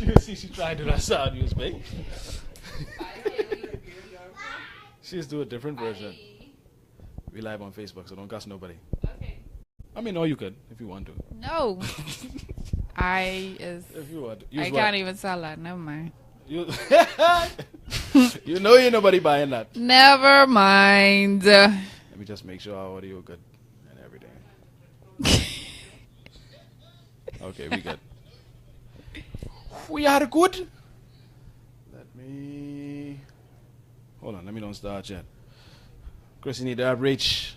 You see, she tried to do that sound you was making. She's do a different version. We live on Facebook, so don't cuss nobody. Okay. I mean, or you could if you want to. No. If you want. I can't even sell that. Never mind. You, you know ain't nobody buying that. Never mind. Let me just make sure our audio good and everything. Okay, we good. We are good. Let me... Hold on, let me don't start yet. Chrissy need to have reach.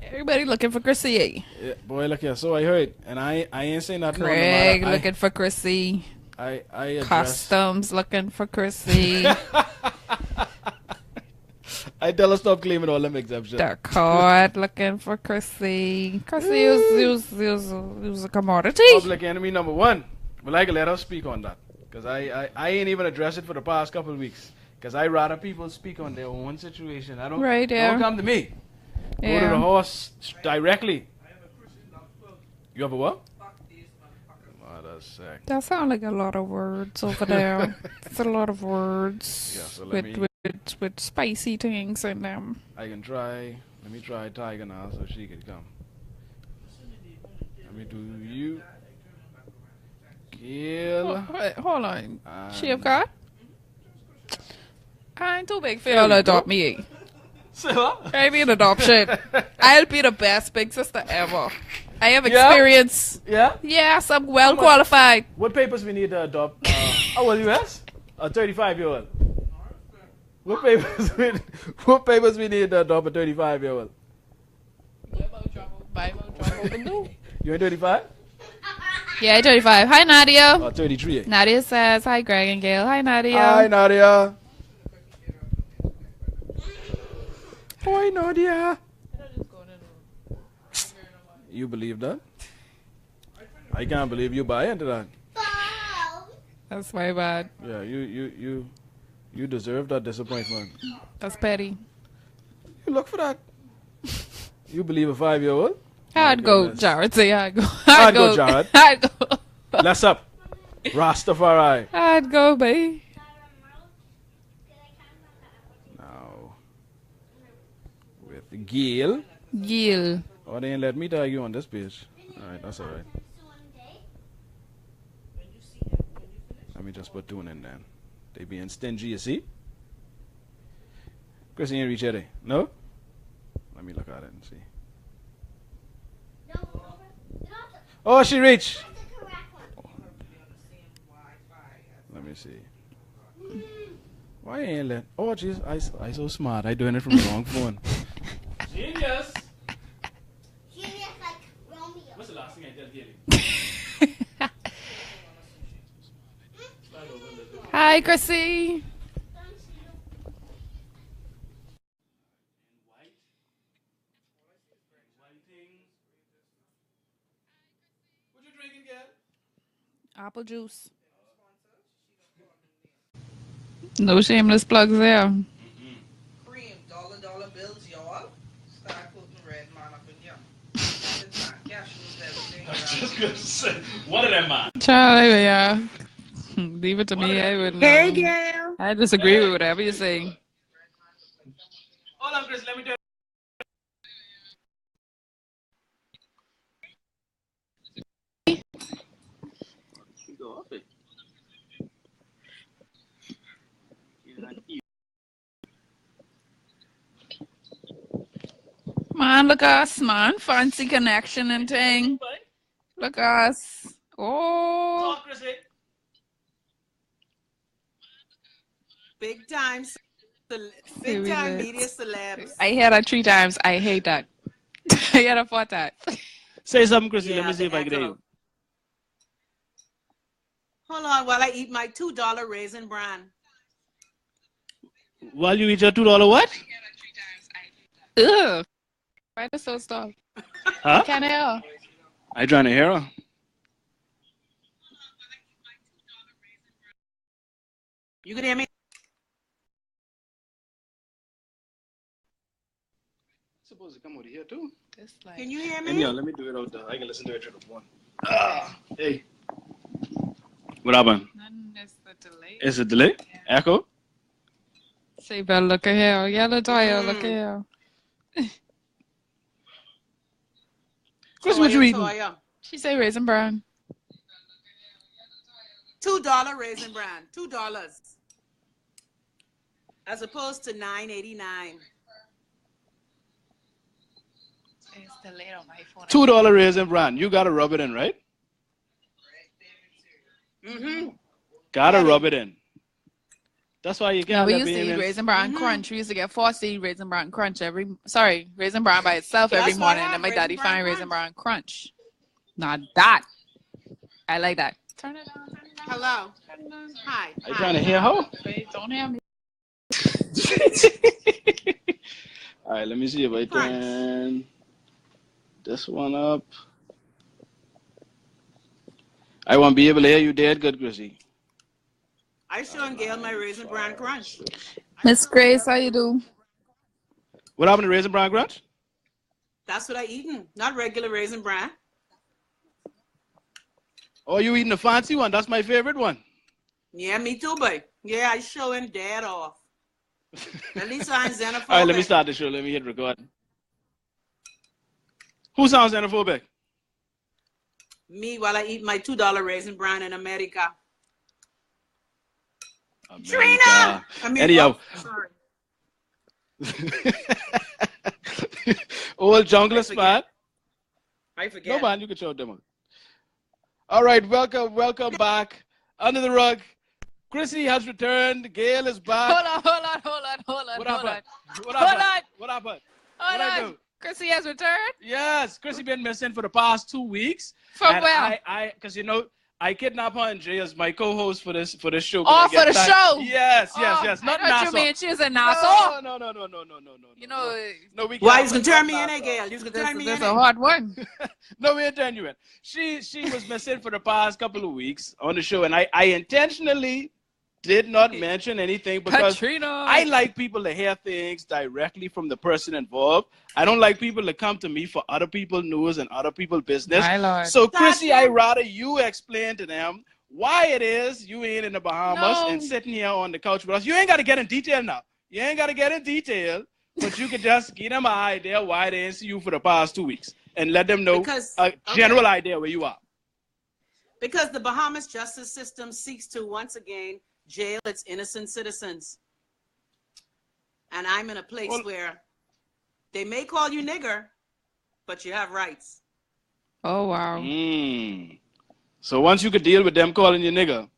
Everybody looking for Chrissy. Yeah, boy, look here. So I heard, and I ain't saying nothing. Greg looking for Chrissy. I address... Customs looking for Chrissy. I tell her stop claiming all them exemptions. The court looking for Chrissy. Chrissy was a commodity. Public enemy number one. Well, I can let her speak on that. Because I ain't even addressed it for the past couple of weeks. Because I rather people speak on their own situation. I don't, right, yeah. Don't come to me. Yeah. Go to the horse directly. You have a what? Mother's sake. That sounds like a lot of words over there. It's a lot of words Yeah, so with spicy things in them. I can try. Let me try Tiger now so she could come. Let me do you. Gail. Wait, hold on. She have got? I ain't too big for y'all to go. adopt me. Say what? I be an adoption. I'll be the best big sister ever. I have experience. Yeah? Yes, I'm well qualified. What papers we need to adopt? How old you is? A 35-year-old. What papers we need to adopt a 35-year-old? You ain't 35? Yeah, 35. Hi, Nadia. 33. Nadia says, hi, Greg and Gail. Hi, Nadia. Hi, Nadia. Hi, Nadia. You believe that? I can't believe you buy into that. That's my bad. Yeah, you deserve that disappointment. That's petty. You look for that. You believe a 5-year-old? I'd go, Jared. Say I'd go. I'd go, Jared. I'd go. Less up. Rastafari. I'd go, babe. Now, with Gail. Gail. Oh, they ain't let me tag you on this page. Alright, that's alright. Let me just put tune in then. They being stingy, you see? Chrissy ain't reach yet, eh? No? Let me look at it and see. Oh, she reached. Let me see. Why ain't let? Oh, jeez, I so smart. I doing it from the wrong phone. Genius. Genius like Romeo. What's the last thing I tell Gilly? Hi, Chrissy. What you drinking, Gail? Apple juice. No shameless plugs there. Cream, dollar bills, y'all. Start putting red man up in here. Cashews, everything. I was just gonna say, one of them, man. Charlie, yeah. Leave it to me. I wouldn't. Hey, Gail. I disagree with whatever you say. Hold on, Chris. Let me tell Man, look us, man. Fancy connection and thing. Look us. Oh. Big time, big time media celebs. I hear that 3 times. I hate that. I hear that 4 times. Say something, Chrissy. Yeah, Let me see if I can hear you. Hold on while I eat my $2 raisin bran. While you eat your $2 what? Ugh. Why does so stop? Huh? Can't hear. I trying to hear her. You can hear me? Supposed to come over here too. Can you hear And me? yeah, let me do it out there. I can listen to it through the phone. Ah, hey. What happened? None is the delay. Is it delay? Yeah. Echo? Say, better look at here. Yellow tire, look at here. Chris, what you eating? Toya. She say raisin bran. $2 raisin bran. $2. As opposed to $9.89. It's delayed on my phone. $2 raisin bran. You gotta rub it in, right? Mm-hmm. Gotta rub it in. That's why you Yeah, can't we let used to eat Bahamians- raisin bran crunch. We used to get 4 seed raisin bran crunch raisin bran by itself every That's what I morning. And had, then my raisin daddy bran find raisin bran crunch. Not that. I like that. Turn it on. Turn it on. Hello. Turn it on. Hi. Are you trying to hear how? Wait, don't hear me. All right, let me see if I can this one up. I won't be able to hear you dead good, Chrissy. I showing Gail my raisin bran crunch. Miss Grace, how you do? What happened to raisin bran crunch? That's what I eating. Not regular raisin bran. Oh, you eating the fancy one? That's my favorite one. Yeah, me too, boy. Yeah, I showing dad off. At least I'm xenophobic. All right, let me start the show. Let me hit record. Who sounds xenophobic? Me while I eat my $2 raisin bran in America. Trina! I mean, Anyhow. sorry. Old jungle spot. I forget. No, man, you can show them out. All right, welcome back. Under the rug. Chrissy has returned. Gail is back. Hold on. What happened? What happened? What happened? Hold I on. do? Chrissy has returned? Yes, Chrissy been missing for the past 2 weeks. From and where? Because I kidnapped her and Jay as my co-host for this show. Oh, for the show? Yes. I Not thought Nassau. you meant she was in Nassau. No. You know, No, we can't. Why you gonna turn me in Nassau. there, Gail? You gonna turn me in that's a there? hard one. No, we're genuine. She was missing for the past couple of weeks on the show, and I intentionally did not mention anything because Katrina. I like people to hear things directly from the person involved. I don't like people to come to me for other people's news and other people's business. My Lord. So, Chrissy, I rather you explain to them why it is you ain't in the Bahamas and sitting here on the couch with us. You ain't got to get in detail now. You ain't got to get in detail, but you can just give them an idea why they ain't see you for the past 2 weeks and let them know a general idea where you are. Because the Bahamas justice system seeks to once again jail its innocent citizens. And I'm in a place where they may call you nigger, but you have rights. Oh, wow. So once you could deal with them calling you nigger,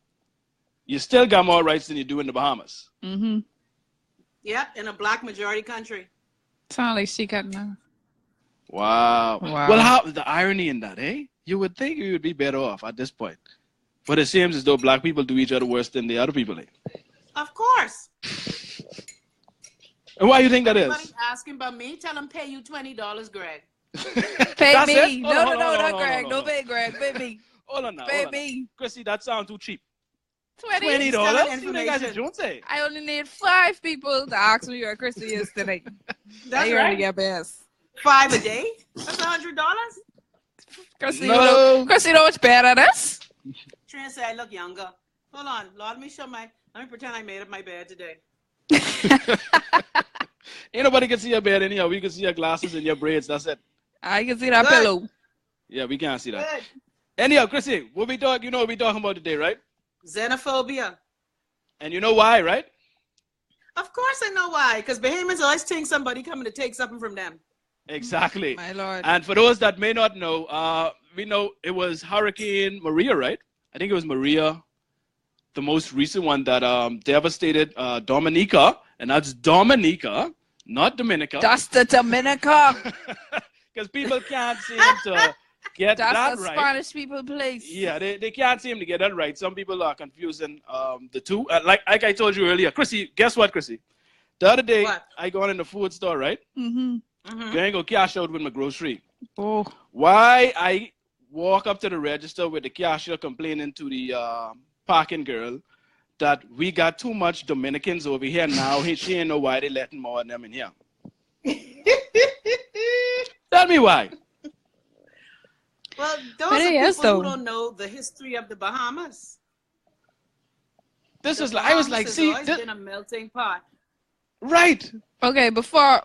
you still got more rights than you do in the Bahamas. Mm-hmm. Yep, in a black majority country. Sound like she got enough. Wow. Well, how the irony in that, eh? You would think you would be better off at this point. But it seems as though black people do each other worse than the other people. Of course. And why do you think that Everybody is? asking about me, tell them pay you $20, Greg. Pay That's me. it? No, not Greg. No, pay Greg. Pay me. Hold on now. Pay me. Chrissy, that sounds too cheap. $20. You guys are June say. I only need 5 people to ask me where Chrissy is today. That's right. right. Your best. 5 a day? That's $100? Chrissy, No. Chrissy, know what's better than this? Trina said I look younger. Hold on. Let me pretend I made up my bed today. Ain't nobody can see your bed anyhow. We can see your glasses and your braids. That's it. I can see that Good. pillow. Yeah, we can't see that. Good. Anyhow, Chrissy, what we talk, you know what we talking about today, right? Xenophobia. And you know why, right? Of course I know why. Because Bahamians always think somebody coming to take something from them. Exactly. My Lord. And for those that may not know, we know it was Hurricane Maria, right? I think it was Maria, the most recent one that devastated Dominica. And that's Dominica, not Dominica. That's the Dominica. Because people can't seem to get That's that the right. Spanish people place. Yeah, they can't seem to get that right. Some people are confusing the two. Like I told you earlier, Chrissy, guess what, Chrissy? The other day, I gone in the food store, right? Mm-hmm. Going to go cash out with my grocery. Oh. Why I walk up to the register with the cashier complaining to the parking girl that we got too much Dominicans over here now. She ain't know why they letting more of them in here. Tell me why. Well, those But are it is, people though. who don't know the history of the Bahamas. This The is like, I was Bahamas like, has see, always been a melting pot. right. Okay, before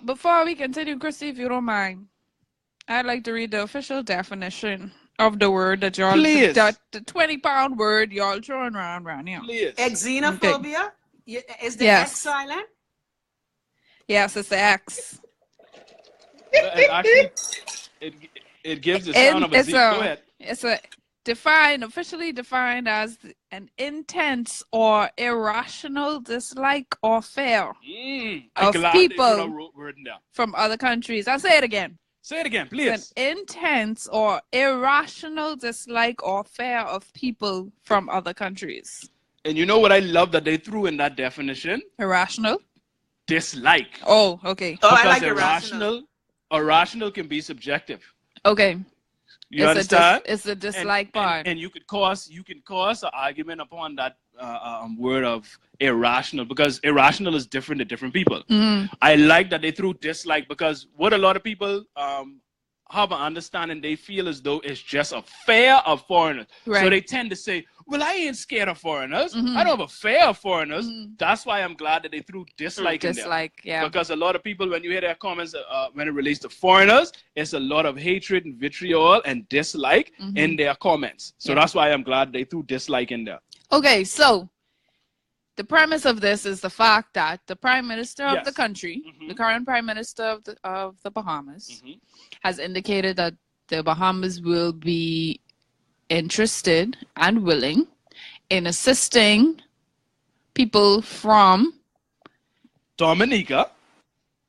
we continue, Chrissy, if you don't mind, I'd like to read the official definition of the word that y'all, Please. the 20-pound word y'all throwing around here. Please. Xenophobia? Is the Yes. X silent? Yes, it's the X. It actually, it gives the sound of a Z. Go ahead. It's officially defined as an intense or irrational dislike or fear I'm of glad people that you wrote it down. from other countries. I'll say it again. Say it again, It's please. an intense or irrational dislike or fear of people from other countries. And you know what I love that they threw in that definition? Irrational? Dislike. Oh, okay. Oh, I Because like irrational. irrational can be subjective. Okay. You understand? It's the dislike part. And you can cause an argument upon that word of irrational, because irrational is different to different people. I like that they threw dislike, because what a lot of people have an understanding, they feel as though it's just a fear of foreigners. Right. So they tend to say, well, I ain't scared of foreigners. I don't have a fear of foreigners. That's why I'm glad that they threw dislike in there. Dislike, yeah. Because a lot of people, when you hear their comments when it relates to foreigners, it's a lot of hatred and vitriol and dislike in their comments. So that's why I'm glad they threw dislike in there. Okay, so the premise of this is the fact that the prime minister of the country, the current prime minister of the Bahamas, has indicated that the Bahamas will be interested and willing in assisting people from Dominica.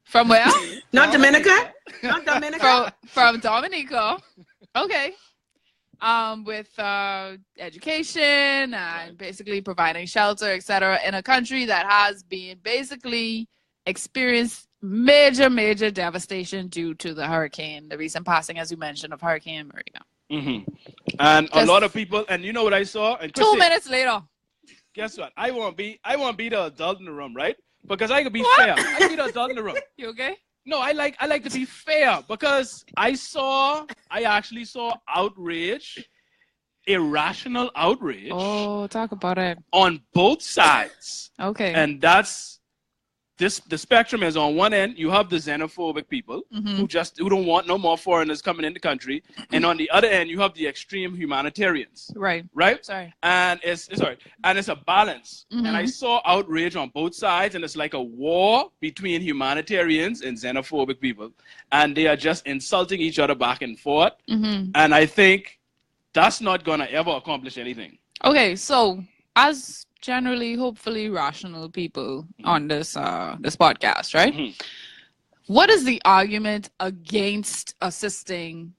From where? Not Dominica? Not Dominica? From Dominica. Okay. With education and basically providing shelter, etc., in a country that has been basically experienced major devastation due to the recent passing, as you mentioned, of Hurricane Maria. And a lot of people, and you know what I saw? And 2 minutes later. Guess what? I won't be the adult in the room, right? Because I could be fair. I can be the adult in the room. You okay? No, I like to be fair, because I actually saw outrage, irrational outrage. Oh, talk about it. On both sides. Okay. And the spectrum is, on one end, you have the xenophobic people who don't want no more foreigners coming in the country. And on the other end, you have the extreme humanitarians. Right. Right? Sorry. And it's a balance. And I saw outrage on both sides, and it's like a war between humanitarians and xenophobic people. And they are just insulting each other back and forth. And I think that's not gonna ever accomplish anything. Okay, so as generally, hopefully rational people on this podcast, right? What is the argument against assisting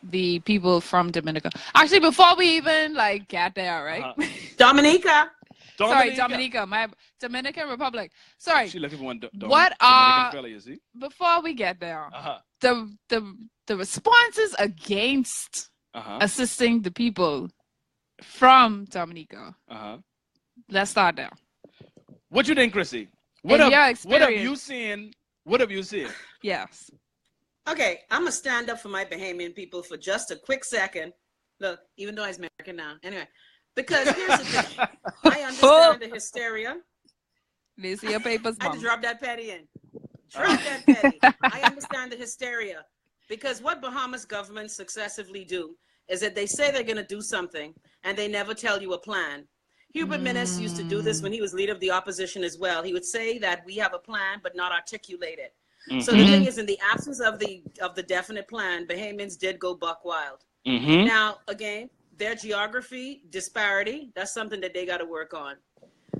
the people from Dominica? Actually, before we even get there, right? Dominica. Sorry, Dominica, my Dominican Republic. Sorry. She looking for one what are fella, you see? Before we get there, the responses against assisting the people from Dominica. Let's start there. What you think, Chrissy? What have you seen? What have you seen? Yes. Okay, I'm gonna stand up for my Bahamian people for just a quick second. Look, even though I'm American now. Anyway, because here's the thing. I understand the hysteria. They see your papers, I had Mom. to drop that petty in. Drop that petty. I understand the hysteria. Because what Bahamas governments successively do is that they say they're going to do something and they never tell you a plan. Hubert Minnis used to do this when he was leader of the opposition as well. He would say that we have a plan but not articulate it. So the thing is, in the absence of the definite plan, Bahamians did go buck wild. Now, again, their geography disparity, that's something that they got to work on.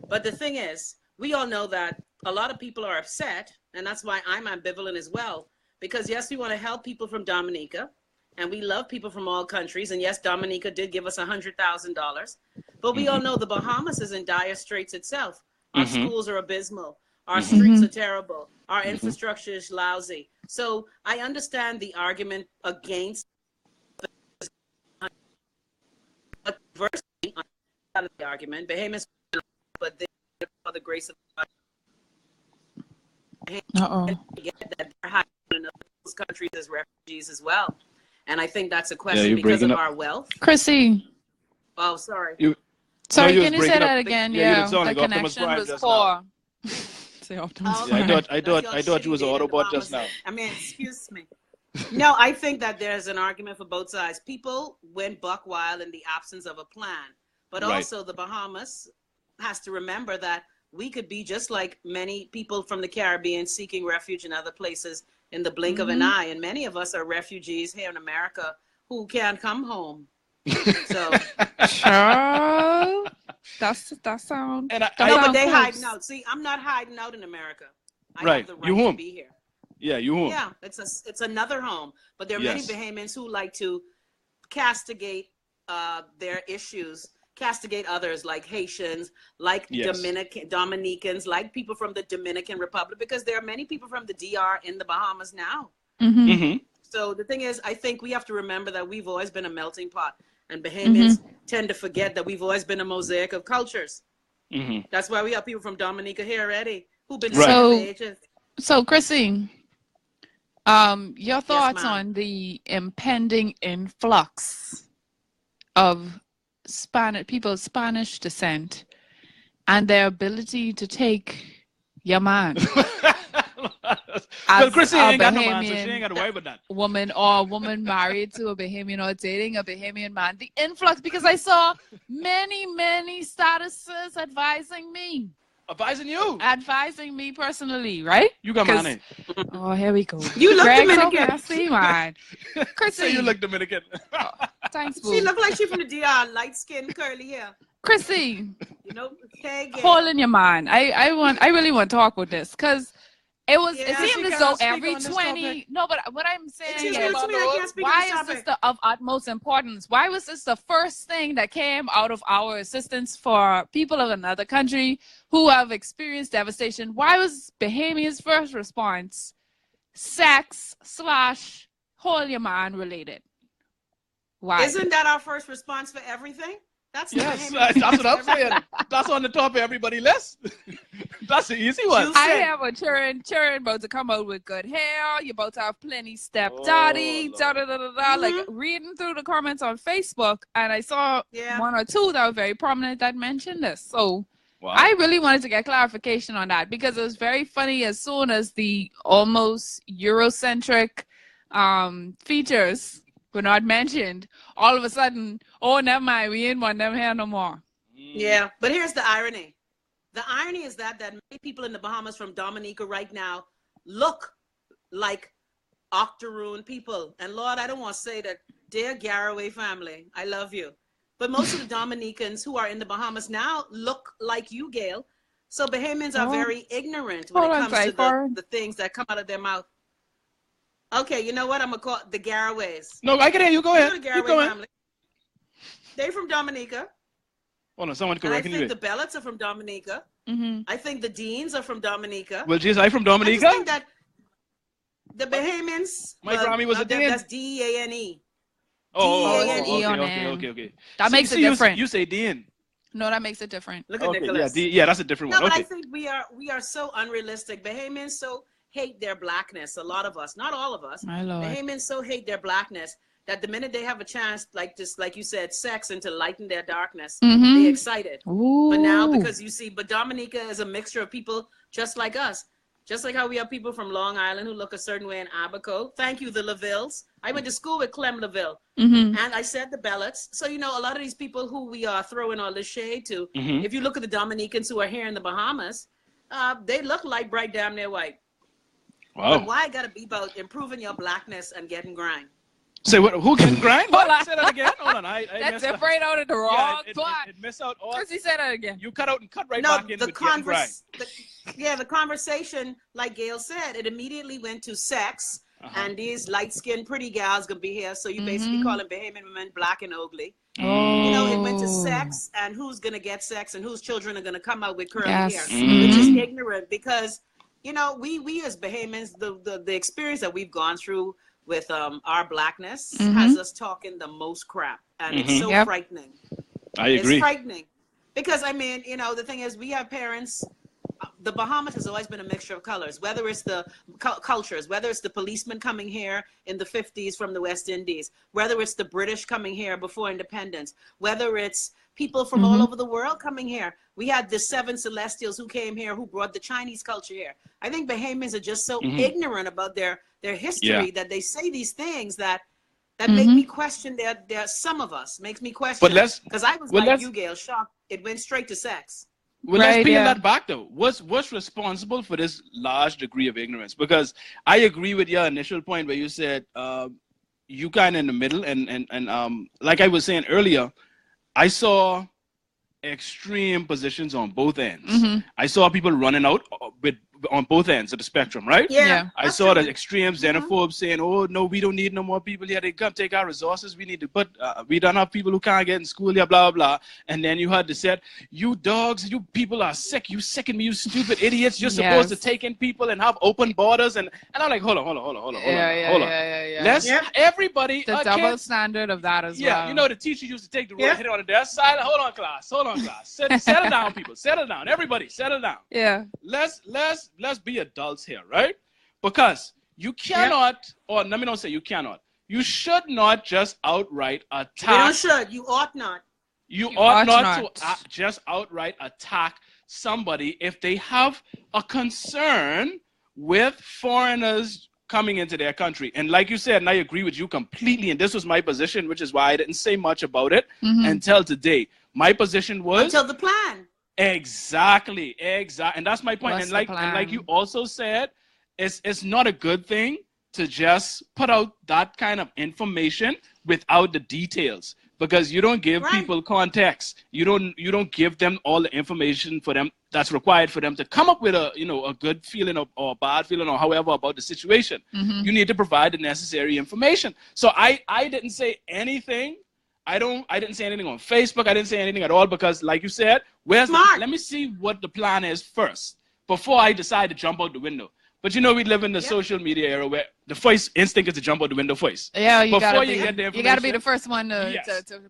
But the thing is, we all know that a lot of people are upset, and that's why I'm ambivalent as well. Because yes, we want to help people from Dominica, and we love people from all countries. And yes, Dominica did give us $100,000. But we all know the Bahamas is in dire straits itself. Our schools are abysmal. Our streets are terrible. Our infrastructure is lousy. So I understand the argument against adversity on the argument. Bahamas, but they are the grace of God. Get that they're high in those countries as refugees as well. And I think that's a question because of our wealth. Chrissy. Oh, sorry. Sorry, you can was you say breaking that up. again? Yeah, you Yeah, did sound the like Optimus connection Prime was just poor. Say Optimus Oh, Yeah, Prime. I thought you was an Autobot just now. I mean, excuse me. No, I think that there's an argument for both sides. People went buck wild in the absence of a plan, but Right. also the Bahamas has to remember that we could be just like many people from the Caribbean seeking refuge in other places in the blink of an eye, and many of us are refugees here in America who can't come home. So Sure. That sound. And I no, but sound they close. hiding out. See, I'm not hiding out in America. I Right. have the You right to home. be here. Yeah, you home. Yeah, it's another home. But there are many Yes. Bahamians who like to castigate their issues, castigate others like Haitians, like Yes. Dominicans, like people from the Dominican Republic, because there are many people from the DR in the Bahamas now. Mm-hmm. Mm-hmm. So the thing is, I think we have to remember that we've always been a melting pot, and Bahamians tend to forget that we've always been a mosaic of cultures. Mm-hmm. That's why we have people from Dominica here already who've been Right. here for So- ages. So, Chrissy, your thoughts ma'am. on the impending influx of people of Spanish descent and their ability to take your man Well, as Chrissy a ain't got no man, so she Bahamian ain't got to worry about that. woman or a woman married to a Bahamian or dating a Bahamian man? The influx, because I saw many statuses advising me personally, right? You got 'Cause- money. Oh, here we go. You look Greg's Dominican. so messy, man. So Chrissy, you look Dominican. thanks, She boo. look like she from the DR, light skin, curly hair. Chrissy, You know, hey, Gail. hold in your mind. I really want to talk with this because it Yeah, seemed she as can't though speak every on this 20. topic. No, but what I'm saying Excuse is, me, I can't speak on why this is topic. this of utmost importance? Why was this the first thing that came out of our assistance for people of another country who have experienced devastation? Why was Bahamia's first response sex / hold your man related? Why? Isn't that our first response for everything? That's the Yes, Bahamian that's response what I'm for saying. everything. That's on the top of everybody's list. That's the easy one. Juice. I have a children about to come out with good hair. You're about to have plenty step Oh, daddy, Lord. da da da da da. Like Mhm. reading through the comments on Facebook, and I saw Yeah. one or two that were very prominent that mentioned this. So Wow. I really wanted to get clarification on that because it was very funny as soon as the almost Eurocentric features were not mentioned. All of a sudden, oh, never mind, we ain't want them here no more. Yeah, but here's the irony. The irony is that many people in the Bahamas from Dominica right now look like octoroon people. And Lord, I don't want to say that, dear Garraway family, I love you. But most of the Dominicans who are in the Bahamas now look like you, Gail. So Bahamians are Oh. very ignorant when Hold it on, comes to Cypher. the things that come out of their mouth. Okay, you know what? I'm going to call the Garraways. No, I can hear you. Go You know ahead. the Keep Garraway going. family. They're from Dominica. Hold on, someone And I correcting think you. the Bellets are from Dominica. Mm-hmm. I think the Deans are from Dominica. Well, geez, I from I Dominica. just think that the Bahamians. My Grammy was a Dean. That's Deane. Oh, D-E-A-N-E. okay. That See- makes it see, you- different. You say Dean. No, that makes it different. Look at Okay, Nicholas. yeah, that's a different No, one. but Okay. I think we are so unrealistic. Bahamians so hate their blackness. A lot of us, not all of us. My Lord. Bahamians so hate their blackness that the minute they have a chance, like you said, sex and to lighten their darkness, Mhm. they're excited. Ooh. But now, because you see, but Dominica is a mixture of people just like us. Just like how we have people from Long Island who look a certain way in Abaco. Thank you, the Lavilles. I went to school with Clem Laville. Mhm. And I said the Bellets. So, you know, a lot of these people who we are throwing all this shade to, Mhm. if you look at the Dominicans who are here in the Bahamas, they look like bright damn near white. But Wow. why it got to be about improving your blackness and getting grind? Say what? Who getting grind? Hold on. What? Say that again. Hold on. I That's messed up. it right out of the Yeah, wrong it spot. missed out all. Chrissy, say that again. You cut out and cut right No, back in the with getting grind. the conversation, like Gail said, it immediately went to sex. Uh-huh. And these light-skinned pretty gals gonna be here. So you basically Mhm. calling Bahamian women black and ugly. Oh. You know, it went to sex and who's going to get sex and whose children are going to come out with curly Yes. hair, Mhm. which is ignorant because, you know, we as Bahamians, the experience that we've gone through with our blackness Mhm. has us talking the most crap. And it's so Yep. frightening. I agree. It's frightening. Because, I mean, you know, the thing is we have parents, the Bahamas has always been a mixture of colors, whether it's the cultures, whether it's the policemen coming here in the 50s from the West Indies, whether it's the British coming here before independence, whether it's people from all over the world coming here. We had the 7 Celestials who came here, who brought the Chinese culture here. I think Bahamians are just so ignorant about their history that they say these things that make me question some of us, makes me question. Because I was like you, Gail, shocked. It went straight to sex. Well, let's peel that back, though. What's responsible for this large degree of ignorance? Because I agree with your initial point where you said you kind of in the middle. And like I was saying earlier, I saw extreme positions on both ends. I saw people running out on both ends of the spectrum, right? Yeah. I saw the extreme xenophobes saying, oh, no, we don't need no more people here. They come take our resources. We need to put, we don't have people who can't get in school here, blah, blah, blah. And then you had to say, you dogs, you people are sick. You sicken me, you stupid idiots. You're supposed to take in people and have open borders. And I'm like, hold on. Let's everybody. The double standard of that as well. Yeah, you know, the teacher used to take the road, hit it on the desk. Silent. Hold on, class. Settle down, people. Settle down. Everybody, settle down. Yeah. Let's be adults here, right? Because you cannot, or let me not say you cannot. You should not just outright attack. You don't should. You ought not. You ought not to just outright attack somebody if they have a concern with foreigners coming into their country. And like you said, and I agree with you completely, and this was my position, which is why I didn't say much about it until today. My position was until the plan. Exactly. And that's my point. And like you also said, it's not a good thing to just put out that kind of information without the details, because you don't give people context. You don't give them all the information for them that's required for them to come up with a good feeling or a bad feeling or however about the situation. You need to provide the necessary information. So I didn't say anything. I didn't say anything on Facebook. I didn't say anything at all because, like you said, let me see what the plan is first before I decide to jump out the window. But you know, we live in the social media era where the first instinct is to jump out the window first. Yeah, you gotta be the first one to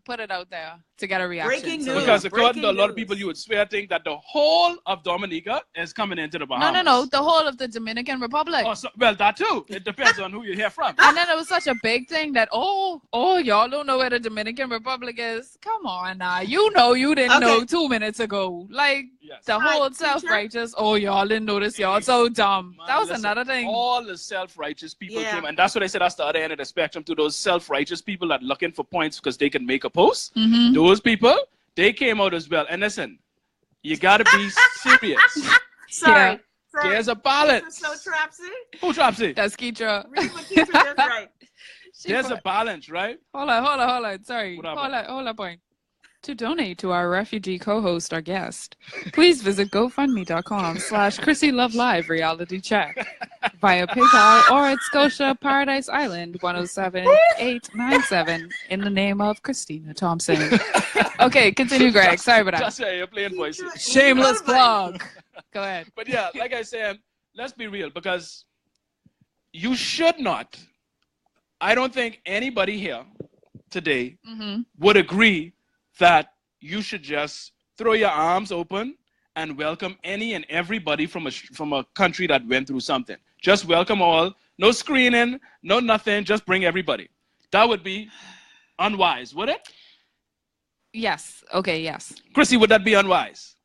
put it out there to get a reaction. Breaking news. Because according to a lot of people, you would swear think that the whole of Dominica is coming into the Bahamas. No, the whole of the Dominican Republic. Oh, well, that too. It depends on who you hear from. And then it was such a big thing that y'all don't know where the Dominican Republic is. Come on now, you didn't know 2 minutes ago. Like the whole self-righteous. Oh, y'all didn't notice. Y'all so dumb. Man, that was another thing. All the self-righteous people came, and that's what I said. That's the other end of the spectrum. To those self-righteous people that looking for points because they can make a post. Those people, they came out as well. And listen, you gotta be serious. Sorry. There's a balance. So Trapsy? Who Trapsy? That's Keitra. Read what Keitra just right. There's a balance, right? Hold on. Sorry. Hold on, point. To donate to our refugee co-host, our guest, please visit GoFundMe.com/Chrissy Love Live reality check via PayPal or at Scotia Paradise Island 107897 in the name of Christina Thompson. Okay, continue, Greg. Sorry about that. Just you're playing voices. Shameless plug. Go ahead. But yeah, like I said, let's be real, because you should not. I don't think anybody here today would agree that you should just throw your arms open and welcome any and everybody from a country that went through something. Just welcome all. No screening, no nothing. Just bring everybody. That would be unwise, would it? Yes. Okay, yes. Chrissy, would that be unwise?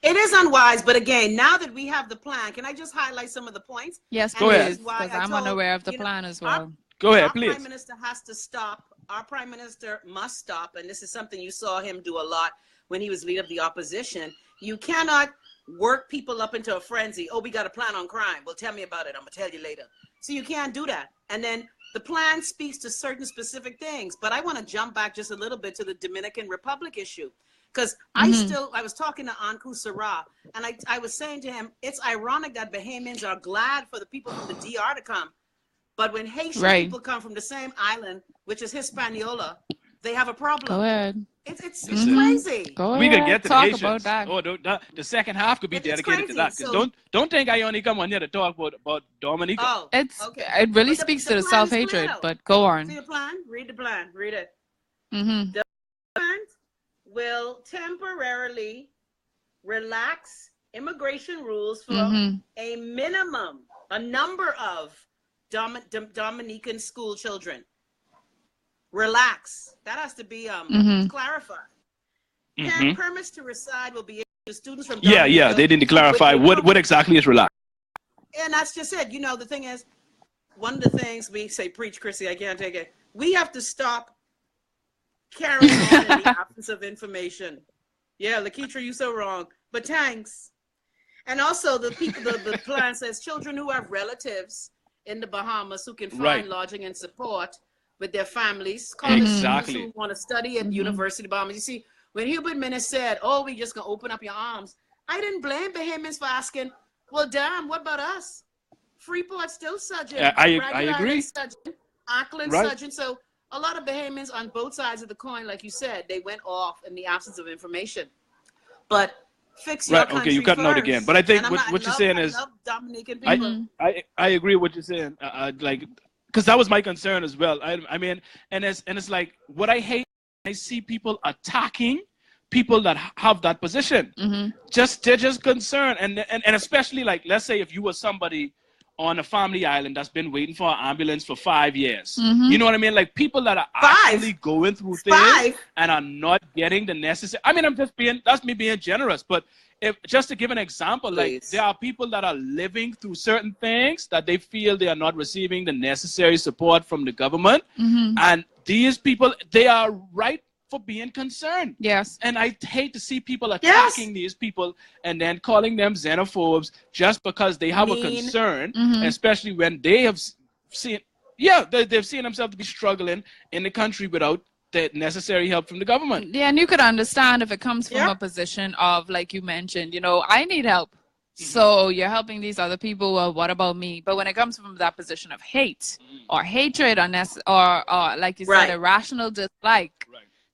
It is unwise, but again, now that we have the plan, can I just highlight some of the points? Yes, go ahead. Because I'm unaware of the plan as well. Go ahead, please. Our Prime Minister has to stop. Our Prime Minister must stop, and this is something you saw him do a lot when he was leader of the opposition. You cannot work people up into a frenzy. Oh, we got a plan on crime. Well, tell me about it. I'm going to tell you later. So you can't do that. And then the plan speaks to certain specific things. But I want to jump back just a little bit to the Dominican Republic issue. Because I was talking to Anku Sarah, and I was saying to him, it's ironic that Bahamians are glad for the people from the DR to come. But when Haitian people come from the same island, which is Hispaniola, they have a problem. Go ahead. It's crazy. We could get to the Haitians. About that. Oh, the second half could be dedicated to that. So, don't think I only come on here to talk about Dominica. Oh, it really speaks to the self-hatred. But go on. See the plan? Read the plan. Read it. The plan will temporarily relax immigration rules for a minimum, a number of Dominican school children. Relax. That has to be clarified. Permits to reside will be issued to students from Dominica. Yeah, they didn't clarify what exactly is relax. And that's just it. You know, the thing is, one of the things we say, preach, Chrissy, I can't take it. We have to stop carrying on in the absence of information. Yeah, Lakeitra, you so wrong. But thanks. And also the plan says children who have relatives in the Bahamas who can find lodging and support with their families, college students who want to study at University of Bahamas. You see, when Hubert Minnis said, "Oh, we just gonna open up your arms," I didn't blame Bahamians for asking, "Well, damn, what about us? Freeport still surging. I agree. Surging, Auckland surging." So a lot of Bahamians on both sides of the coin, like you said, they went off in the absence of information. But fix your country okay, you cut out again. But I think what you're saying is, Dominican people. I agree with what you're saying. Like, because that was my concern as well. I mean, and it's like what I hate. I see people attacking people that have that position. They're just concerned, and especially like, let's say if you were somebody on a family island that's been waiting for an ambulance for 5 years. You know what I mean? Like people that are actually going through things and are not getting the necessary. I mean, that's me being generous, but if just to give an example, like there are people that are living through certain things that they feel they are not receiving the necessary support from the government. And these people, they are right for being concerned. Yes. And I hate to see people attacking these people and then calling them xenophobes just because they have a concern, especially when they have seen, they've seen themselves to be struggling in the country without the necessary help from the government. Yeah, and you could understand if it comes from a position of, like you mentioned, you know, I need help. So you're helping these other people. Well, what about me? But when it comes from that position of hate or hatred or like you said, irrational dislike,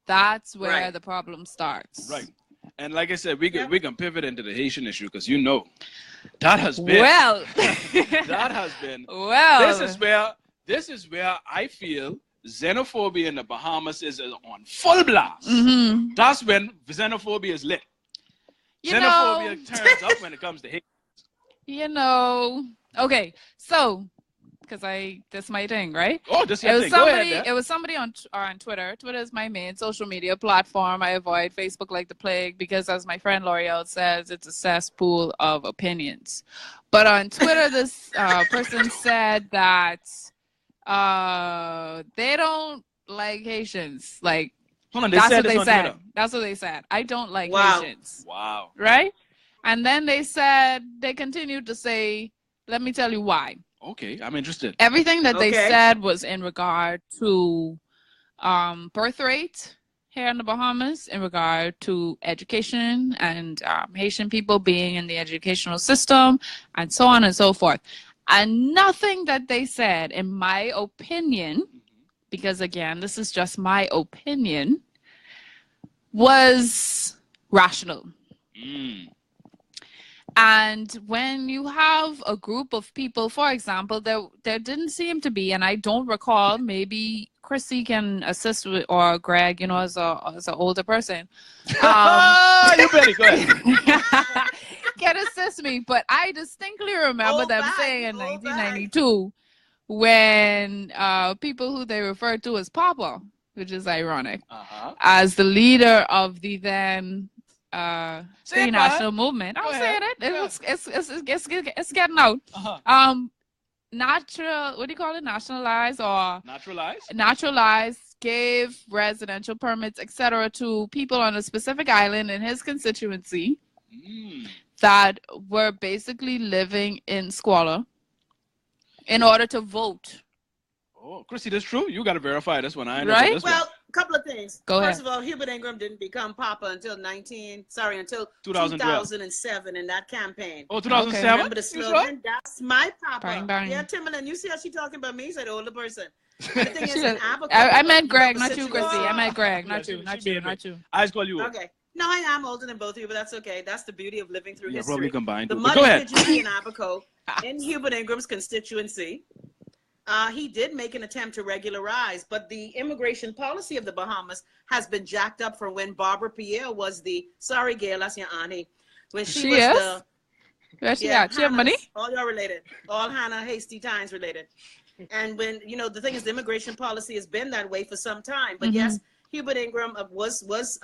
that's where the problem starts. Right. And like I said, we can pivot into the Haitian issue because you know that has been that has been this is where I feel xenophobia in the Bahamas is on full blast. That's when xenophobia is lit. Xenophobia turns up when it comes to hate. You know, okay, so because that's my thing, right? Oh, this is your thing. Go ahead, it was somebody on Twitter. Twitter is my main social media platform. I avoid Facebook like the plague because, as my friend L'Oreal says, it's a cesspool of opinions. But on Twitter, this person said that they don't like Haitians. Like, hold on, that's what they said. That's what they said. I don't like Haitians. Wow. Right? And then they said, they continued to say, let me tell you why. Okay, I'm interested. Everything that they said was in regard to birth rate here in the Bahamas, in regard to education and Haitian people being in the educational system, and so on and so forth. And nothing that they said, in my opinion, because again, this is just my opinion, was rational. And when you have a group of people, for example, there didn't seem to be, and I don't recall, maybe Chrissy can assist with, or Greg, you know, as an older person. You better go ahead. Can assist me, but I distinctly remember them saying in 1992 when people who they referred to as Papa, which is ironic, as the leader of the then Free National Movement. I'm saying it. It's getting out. What do you call it? Naturalized, gave residential permits, etc., to people on a specific island in his constituency that were basically living in squalor in order to vote. Oh, Chrissy, that's true. You got to verify this one. I know right? This well, one. A couple of things. Go ahead. First of all, Hubert Ingram didn't become Papa until 2007 in that campaign. Oh, 2007? Okay. Remember the slogan? That's my Papa. Bang, bang. Yeah, Timberland, you see how she talking about me? He said older person. The thing is, in I meant Greg, not you, Chrissy. I meant Greg, not you. I just call you. Okay. No, I am older than both of you, but that's okay. That's the beauty of living through history. Probably combined. The money in Abaco, in Hubert Ingram's constituency, he did make an attempt to regularize, but the immigration policy of the Bahamas has been jacked up from when Barbara Pierre was the, sorry, Gail, that's your auntie, when she was Where she got? She have money? All y'all related. All Hannah Hasty Times related. And when, you know, the thing is, the immigration policy has been that way for some time. But yes, Hubert Ingram was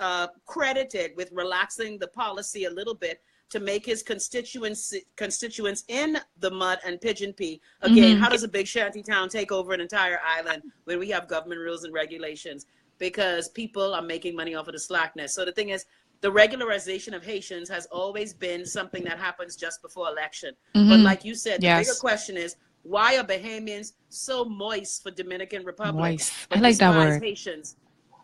credited with relaxing the policy a little bit to make his constituents in the mud and pigeon pea. Again, how does a big shanty town take over an entire island when we have government rules and regulations? Because people are making money off of the slackness. So the thing is, the regularization of Haitians has always been something that happens just before election. But like you said, the bigger question is, why are Bahamians so moist for Dominican Republic? Moist. I like that word. Haitians.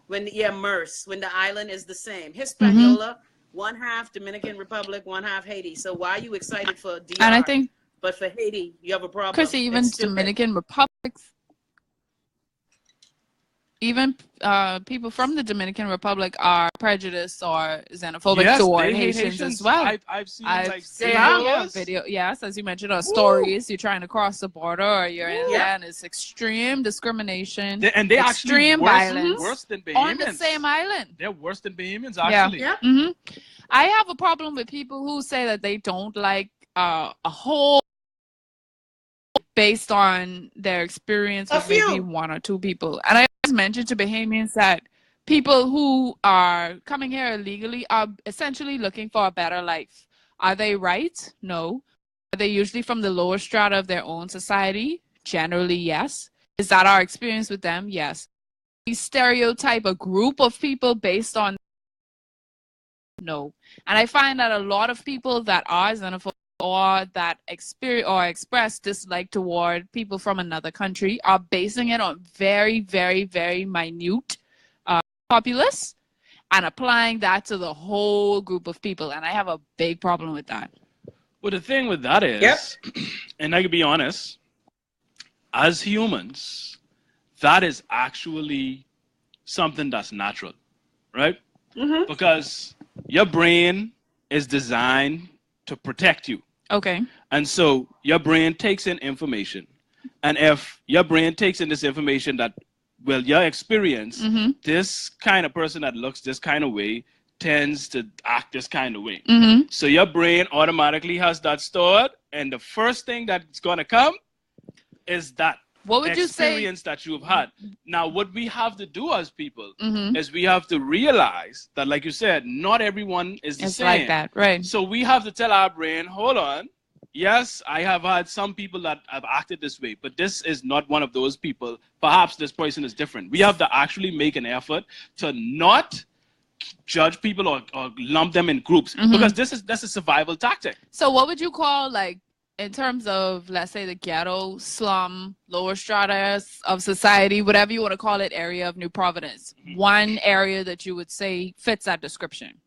When the island is the same. Hispaniola, one half Dominican Republic, one half Haiti. So why are you excited for DR? And I think, but for Haiti, you have a problem. Chrissy, even Dominican Republics, even people from the Dominican Republic are prejudiced or xenophobic toward Haitians as well. I've seen video, yes, as you mentioned, or stories. You're trying to cross the border, or you're in there, and it's extreme discrimination. They extreme violence worse than Bahamians on the same island. They're worse than Bahamians, actually. Yeah. I have a problem with people who say that they don't like a whole based on their experience with maybe one or two people. And I always mention to Bahamians that people who are coming here illegally are essentially looking for a better life. Are they right? No. Are they usually from the lower strata of their own society? Generally, yes. Is that our experience with them? Yes. We stereotype a group of people based on no. And I find that a lot of people that are xenophobic or that experience or express dislike toward people from another country are basing it on very, very, very minute populace and applying that to the whole group of people. And I have a big problem with that. Well, the thing with that is, and I can be honest, as humans, that is actually something that's natural, right? Because your brain is designed to protect you. Okay. And so your brain takes in information. And if your brain takes in this information that, well, your experience, this kind of person that looks this kind of way tends to act this kind of way. So your brain automatically has that stored. And the first thing that's going to come is that experience that you've had. Now, what we have to do as people is we have to realize that, like you said, not everyone is the same. Like that, right? So we have to tell our brain, hold on. Yes, I have had some people that have acted this way, but this is not one of those people. Perhaps this person is different. We have to actually make an effort to not judge people or lump them in groups because that's a survival tactic. So what would you call, like, in terms of, let's say, the ghetto, slum, lower strata of society, whatever you want to call it, area of New Providence, one area that you would say fits that description?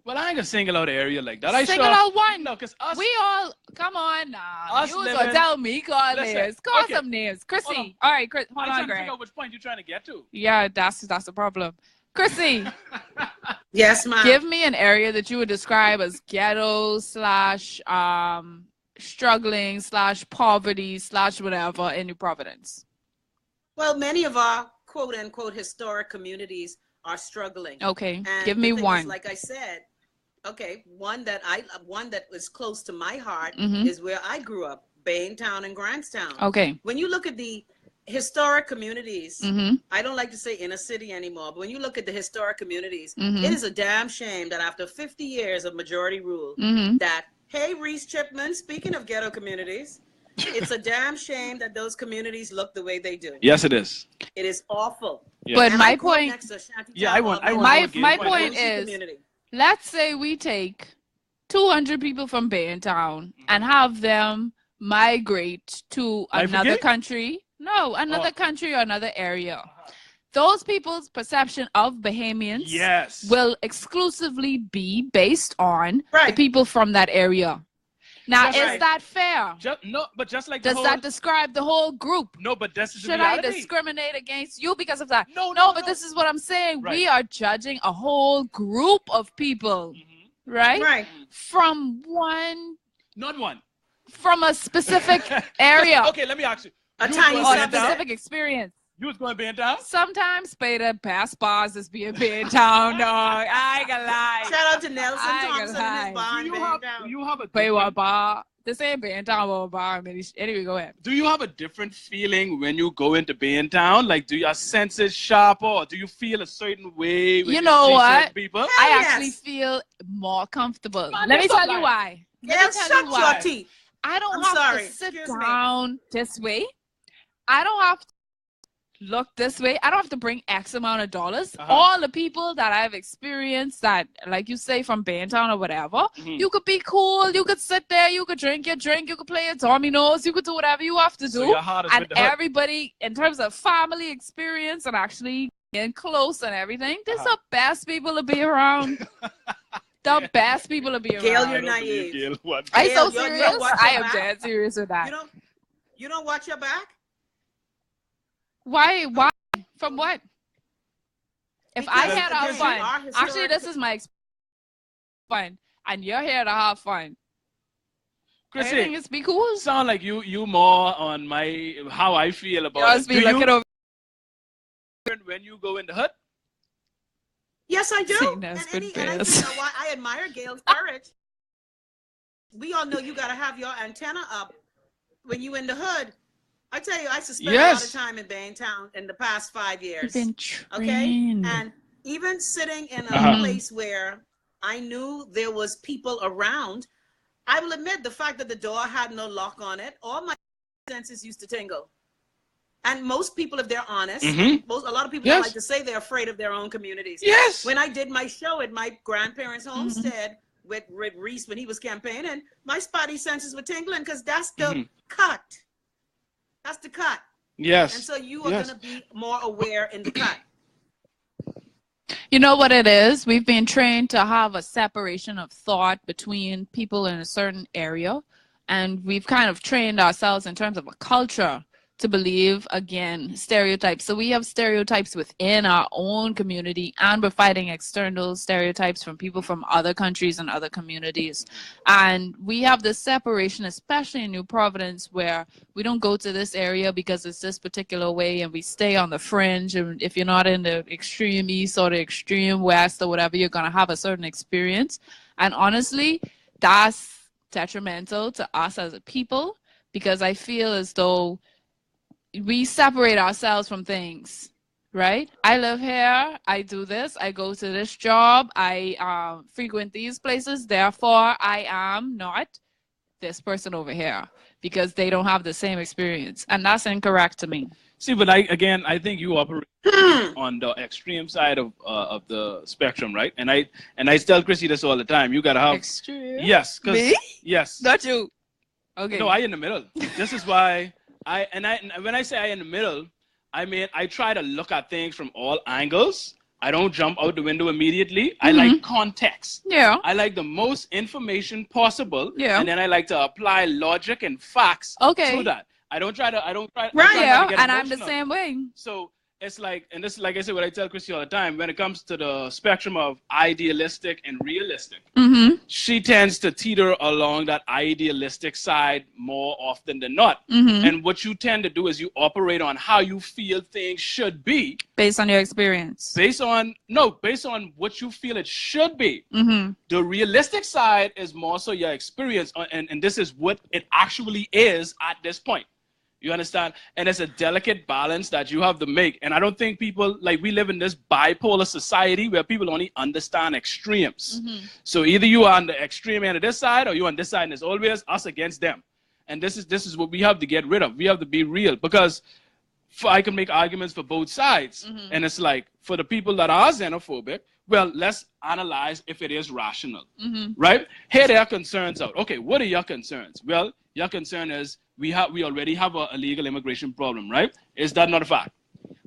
Well, I ain't gonna single out an area like that. Single out one. No, because us. We all, come on now. You was living, gonna tell me, call names. Call some names. Chrissy. All right, Chris, hold on, I'm trying Greg. to figure out which point you're trying to get to. Yeah, that's the problem. Chrissy. Yes, ma'am. Give me an area that you would describe as ghetto / struggling / poverty / whatever in New Providence. Well, many of our quote unquote historic communities are struggling. Okay, and give me one. Like I said, one that is close to my heart is where I grew up, Baintown and Grantstown. Okay. When you look at the historic communities, I don't like to say inner city anymore, but when you look at the historic communities, it is a damn shame that after 50 years of majority rule, that, hey, Reese Chipman, speaking of ghetto communities, it's a damn shame that those communities look the way they do. Yes, it is. It is awful. Yeah. But my point, my point is, let's say we take 200 people from Baintown and have them migrate to another country. No, another country or another area. Those people's perception of Bahamians will exclusively be based on the people from that area. Now, is that fair? Just like does that describe the whole group? No, but that's the reality. Should I discriminate against you because of that? No, but this is what I'm saying. Right. We are judging a whole group of people, right? Right. From one. Not one. From a specific area. Okay, let me ask you. A tiny specific experience. You was going to Baintown? Sometimes Beta past bars is being Baintown, dog. I ain't gonna lie. Shout out to Nelson I ain't Thompson gonna in his bar Do in you have, Baytown. do you have a Wait, what different, bar? This ain't Baytown bar. Anyway, go ahead. do you have a different feeling when you go into Baytown? Like, do your senses sharper, or do you feel a certain way when You you know see what? certain people? Hell I yes. actually feel more comfortable. Man, Let me that's tell not you lying. why. Gail, Let me tell shut you your why. teeth. I don't I'm have sorry. to sit Excuse me. down this way. I don't have to look this way. I don't have to bring X amount of dollars. All the people that I've experienced that, like you say, from Baytown or whatever, you could be cool. You could sit there. You could drink your drink. You could play your dominoes. You could do whatever you have to do. So your heart is And with the hood. everybody, in terms of family experience and actually getting close and everything, these are the best people to be around. The best people to be around. Gail, I you're don't believe naive. Gail one. Are you so Gail, you don't serious? watch I your am back? dead serious with that. You don't watch your back? Why? From what? If I Because, had to have again, you are fun, historic- actually, this is my fun, and you're here to have fun. Everything Chrissy, is be cool. sound like you more on my how I feel about Yours it. be Do looking you over. when you go in the hood? Yes, I do. See, And, that's any, good and I, you bears. know what? I admire Gail's courage. We all know you got to have your antenna up when you in the hood. I tell you, I spent a lot of time in Baytown in the past 5 years. Been Okay, trained. and even sitting in a place where I knew there was people around, I will admit the fact that the door had no lock on it, all my senses used to tingle. And most people, if they're honest, a lot of people don't like to say they're afraid of their own communities. Yes. When I did my show at my grandparents' homestead with Reese when he was campaigning, my spotty senses were tingling because that's the cut. That's the cut. Yes. And so you are going to be more aware in the cut. You know what it is? We've been trained to have a separation of thought between people in a certain area. And we've kind of trained ourselves in terms of a culture to believe, again, stereotypes. So we have stereotypes within our own community, and we're fighting external stereotypes from people from other countries and other communities. And we have this separation, especially in New Providence, where we don't go to this area because it's this particular way, and we stay on the fringe. And if you're not in the extreme east or the extreme west or whatever, you're going to have a certain experience. And honestly, that's detrimental to us as a people, because I feel as though we separate ourselves from things, right? I live here, I do this, I go to this job, I frequent these places, therefore I am not this person over here because they don't have the same experience, and that's incorrect to me. See, but I think you operate on the extreme side of the spectrum, right? And I tell Chrissy this all the time. You gotta have Extreme? Yes, Me? Yes. Not you. Okay. No, I in the middle. This is why when I say I in the middle, I mean I try to look at things from all angles. I don't jump out the window immediately. I like context. Yeah. I like the most information possible. Yeah. And then I like to apply logic and facts to that. I don't try to Right. Yeah. get And I'm the emotional. same way. So it's like, and this is like I said, what I tell Chrissy all the time, when it comes to the spectrum of idealistic and realistic, she tends to teeter along that idealistic side more often than not. And what you tend to do is you operate on how you feel things should be. Based on your experience. Based on what you feel it should be. The realistic side is more so your experience, and this is what it actually is at this point. You understand? And it's a delicate balance that you have to make. And I don't think people, like, we live in this bipolar society where people only understand extremes. So either you are on the extreme end of this side or you're on this side, and it's always us against them. And this is what we have to get rid of. We have to be real, because I can make arguments for both sides. And it's like, for the people that are xenophobic, well, let's analyze if it is rational, right? Here there are concerns out. Okay, what are your concerns? Well, your concern is we already have a illegal immigration problem, right? Is that not a fact?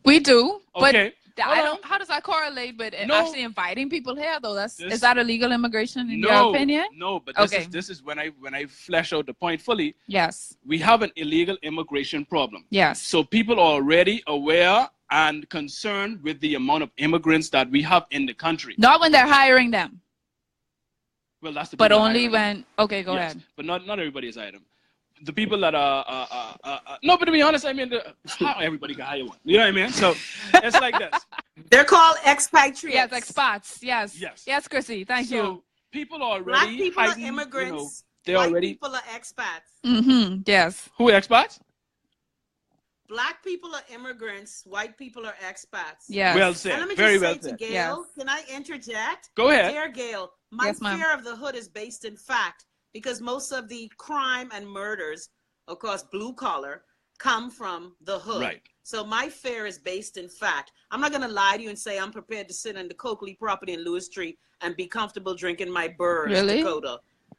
We do. Okay. But how does that correlate with actually inviting people here, though? Is that illegal immigration in your opinion? No, but this is when I flesh out the point fully. Yes. We have an illegal immigration problem. Yes. So people are already aware and concerned with the amount of immigrants that we have in the country. Not when they're hiring them. Well, that's the. But only when. Okay, go ahead. But not everybody is hired them. The people that no, but to be honest, I mean, how everybody can hire one. You know what I mean? So it's like this. They're called expatriates. Yes, expats. Yes. Yes, Chrissy. Thank you. people are already Black people are heightened, immigrants. they're White already. people are expats. Mm-hmm. Yes. Who expats? Black people are immigrants. White people are expats. Yes. Well And said. let me Very just well say to said. Gail, Yes. can I interject? Go ahead. Dear Gail, my Yes, ma'am. fear of the hood is based in fact, because most of the crime and murders, of course, blue collar, come from the hood. Right. So my fear is based in fact. I'm not going to lie to you and say I'm prepared to sit on the Coakley property in Lewis Street and be comfortable drinking my Burrs, Really? Dakota.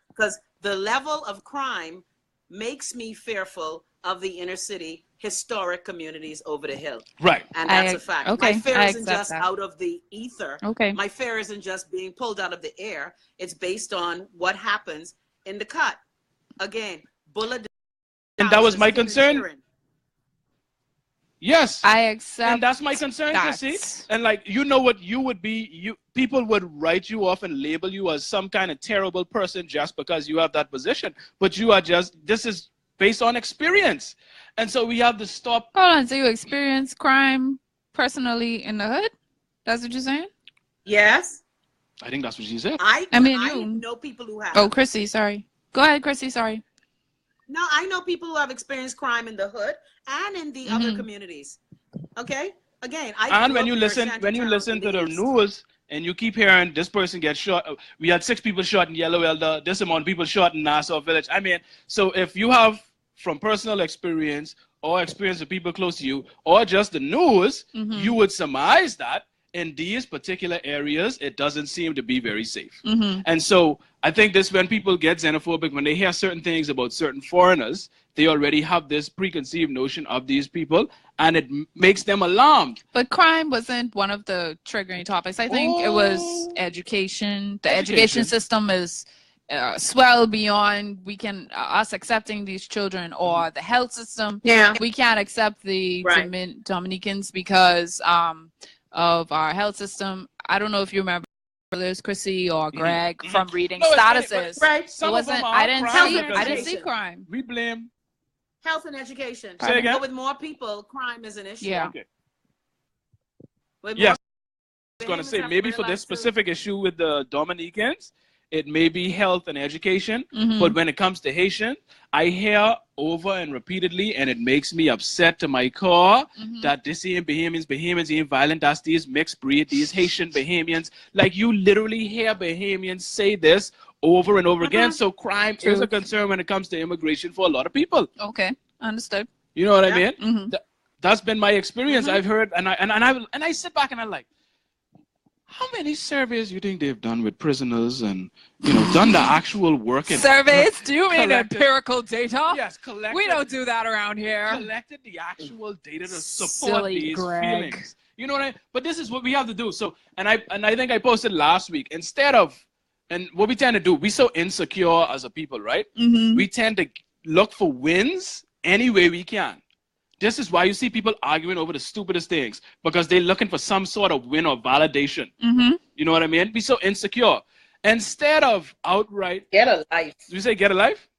Because the level of crime makes me fearful of the inner city historic communities over the hill. Right. And that's a fact. Okay, My fear I isn't accept just that. out of the ether. Okay. My fear isn't just being pulled out of the air. It's based on what happens in the cut. Again, bullet. And that was my houses, concern. Kieran. Yes. I accept. And that's my concern, that. Chrissy. And like, you know what you would be, people would write you off and label you as some kind of terrible person just because you have that position. But you are just, this is based on experience. And so we have to stop. Hold on. So you experience crime personally in the hood? That's what you're saying? Yes. I think that's what she said. I mean, you. know people who have. Oh, Chrissy, sorry. Go ahead, Chrissy, sorry. No, I know people who have experienced crime in the hood and in the other communities. Okay? Again, And when you listen to the news and you keep hearing this person gets shot, we had 6 people shot in Yellow Elder, this amount of people shot in Nassau Village. I mean, so if you have from personal experience or experience of people close to you or just the news, you would surmise that in these particular areas, it doesn't seem to be very safe. And so I think this, when people get xenophobic, when they hear certain things about certain foreigners, they already have this preconceived notion of these people, and it makes them alarmed. But crime wasn't one of the triggering topics. I think it was education. The education system is swell beyond us accepting these children, or the health system. Yeah. We can't accept the Right. Dominicans because of our health system. I don't know if you remember this, Chrissy or Greg, from reading No, it's funny, statuses. but Right. some It of them wasn't. are I didn't crime see. because I didn't of- see crime. We blame. Health and education. Say again? But with more people, crime is an issue. Yeah. Okay. With Yes. more I was going to families say, have maybe for this realized too. specific issue with the Dominicans, it may be health and education. But when it comes to Haitian, I hear over and repeatedly, and it makes me upset to my core, that this ain't Bahamians ain't violent. That's these mixed breed, these Haitian Bahamians. Like, you literally hear Bahamians say this over and over again. So crime is a concern when it comes to immigration for a lot of people. Okay, understood. You know what I Yeah. mean? That's been my experience. I've heard, and I sit back and I'm like, how many surveys you think they've done with prisoners and done the actual work and Surveys? Do you mean collected- empirical data? Yes, collected. We don't do that around here. Collected the actual data to support Silly these Greg. feelings. You know what I mean? But this is what we have to do. So, and I think I posted last week. Instead of, and what we tend to do, we so insecure as a people, right? We tend to look for wins any way we can. This is why you see people arguing over the stupidest things, because they're looking for some sort of win or validation. You know what I mean? Be so insecure. Instead of outright, Get a life. do you say get a life?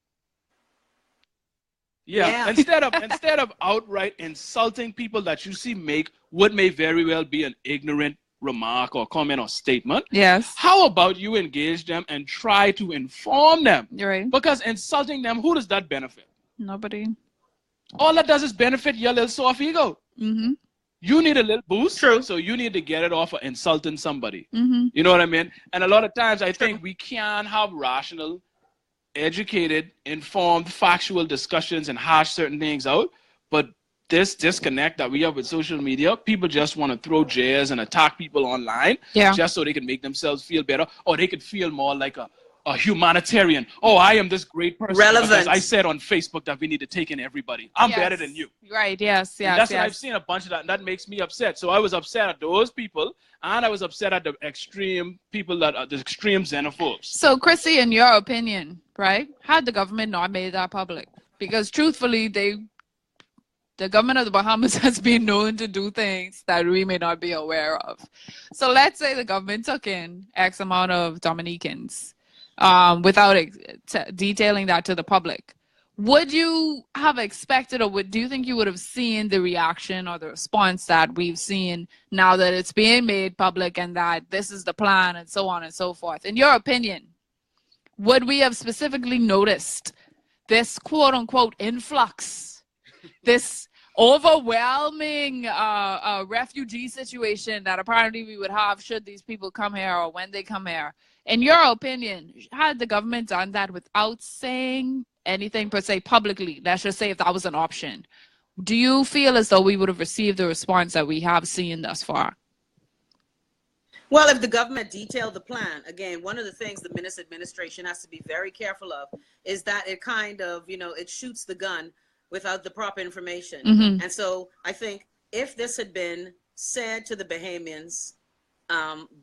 Yeah. Instead of outright insulting people that you see make what may very well be an ignorant remark or comment or statement, Yes. how about you engage them and try to inform them? You're right. Because insulting them, who does that benefit? Nobody. All that does is benefit your little soft ego. You need a little boost. True. So you need to get it off of insulting somebody. Mm-hmm. You know what I mean? And a lot of times I think we can have rational, educated, informed, factual discussions and hash certain things out. But this disconnect that we have with social media, people just want to throw jabs and attack people online just so they can make themselves feel better, or they could feel more like a humanitarian. Oh, I am this great person Relevant. because I said on Facebook that we need to take in everybody. I'm better than you. Right, yes, And that's what I've seen a bunch of that, and that makes me upset. So I was upset at those people, and I was upset at the extreme people that are the extreme xenophobes. So, Chrissy, in your opinion, right, had the government not made that public? Because truthfully, the government of the Bahamas has been known to do things that we may not be aware of. So let's say the government took in X amount of Dominicans without detailing that to the public. Would you have expected, or do you think you would have seen the reaction or the response that we've seen now that it's being made public and that this is the plan and so on and so forth? In your opinion, would we have specifically noticed this quote unquote influx, this overwhelming refugee situation that apparently we would have should these people come here or when they come here? In your opinion, had the government done that without saying anything per se publicly, let's just say if that was an option, do you feel as though we would have received the response that we have seen thus far? Well, if the government detailed the plan, again, one of the things the Minnis administration has to be very careful of is that it kind of, it shoots the gun without the proper information. Mm-hmm. And so I think if this had been said to the Bahamians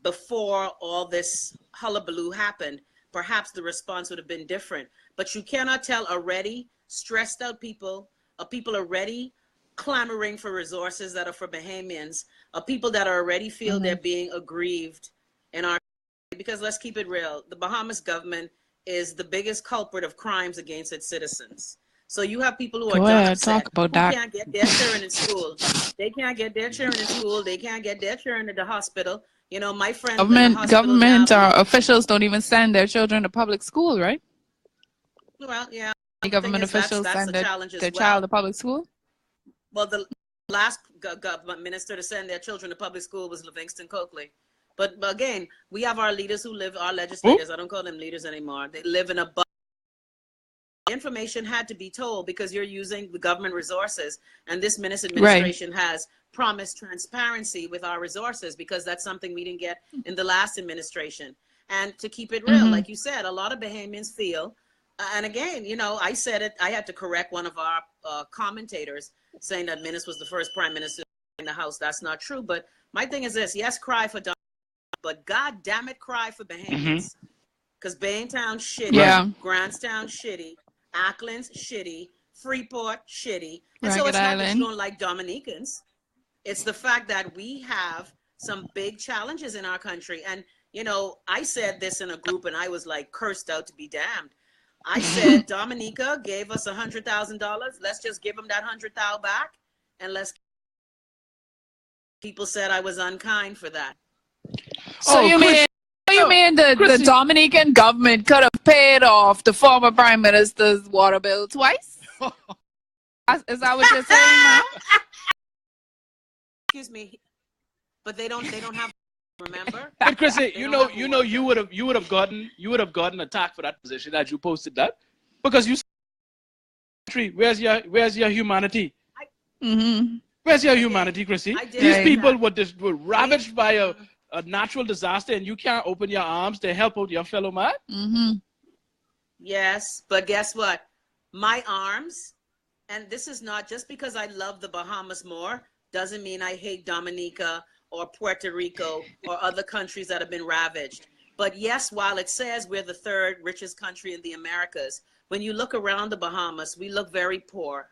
before all this hullabaloo happened, perhaps the response would have been different. But you cannot tell already stressed out people, people already clamoring for resources that are for Bahamians, people that already feel they're being aggrieved in our, because let's keep it real, the Bahamas government is the biggest culprit of crimes against its citizens. So you have people who are upset, who can't get their children in school. They can't get their children in school. They can't get their children to the hospital. My friend, government officials don't even send their children to public school, right? Well, yeah. The government officials send their child to public school? Well, the last government minister to send their children to public school was Livingston Coakley. But again, we have our leaders who live, our legislators, I don't call them leaders anymore. They live in a bubble. Information had to be told because you're using the government resources. And this Minnis administration has promised transparency with our resources because that's something we didn't get in the last administration. And to keep it real, like you said, a lot of Bahamians feel, and again, I said it, I had to correct one of our commentators saying that Minnis was the first prime minister in the House. That's not true. But my thing is this, yes, cry for Donald, but God damn it, cry for Bahamians. Because Baintown shitty, Grantstown shitty, Ackland's shitty, Freeport shitty. And so it's not that you don't like Dominicans. It's the fact that we have some big challenges in our country. And, I said this in a group and I was like cursed out to be damned. I said, Dominica gave us $100,000. Let's just give them that $100,000 back. And people said I was unkind for that. So you mean the Dominican government could have paid off the former prime minister's water bill twice? Is that what you're saying now? Excuse me, but they don't have. Remember? But Chrissy, you would have gotten attacked for that position that you posted that because you. Where's your humanity? Where's your humanity, Chrissy? These people were ravaged by a natural disaster, and you can't open your arms to help out your fellow man. Yes, but guess what? My arms, and this is not just because I love the Bahamas more, doesn't mean I hate Dominica or Puerto Rico or other countries that have been ravaged. But yes, while it says we're the third richest country in the Americas, when you look around the Bahamas, we look very poor.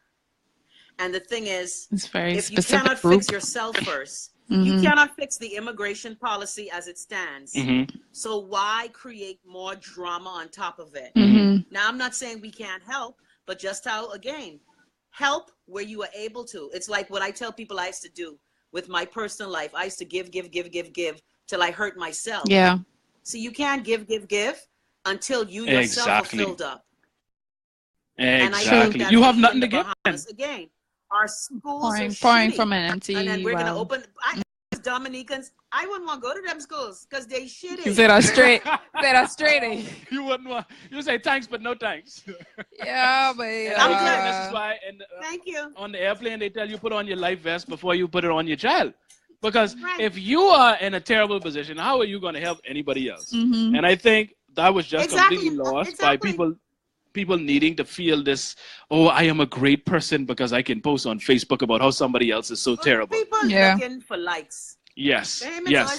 And the thing is, if you cannot fix yourself first, you cannot fix the immigration policy as it stands. So why create more drama on top of it? Now, I'm not saying we can't help, but just how, again, help where you are able to. It's like what I tell people I used to do with my personal life. I used to give till I hurt myself. Yeah. So you can't give until you yourself are filled up. Exactly. You have nothing to give. Again, our schools are pouring from an empty and then we're going to open. Dominicans, I wouldn't want to go to them schools because they shitty. You said straight. You wouldn't want. You say thanks, but no thanks. Yeah, but This is why. Thank you. On the airplane, they tell you put on your life vest before you put it on your child, because if you are in a terrible position, how are you going to help anybody else? And I think that was just completely lost by people needing to feel this, oh, I am a great person because I can post on Facebook about how somebody else is so terrible. People looking for likes. Yes,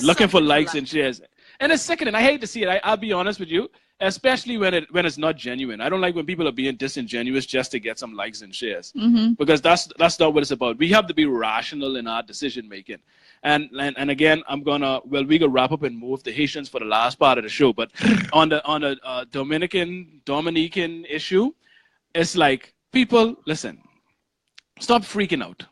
looking for likes and shares. And it's sickening. I hate to see it. I'll be honest with you, especially when it's not genuine. I don't like when people are being disingenuous just to get some likes and shares, because that's not what it's about. We have to be rational in our decision making. And again, we gonna wrap up and move the Haitians for the last part of the show. But on the Dominican issue, it's like, people, listen, stop freaking out.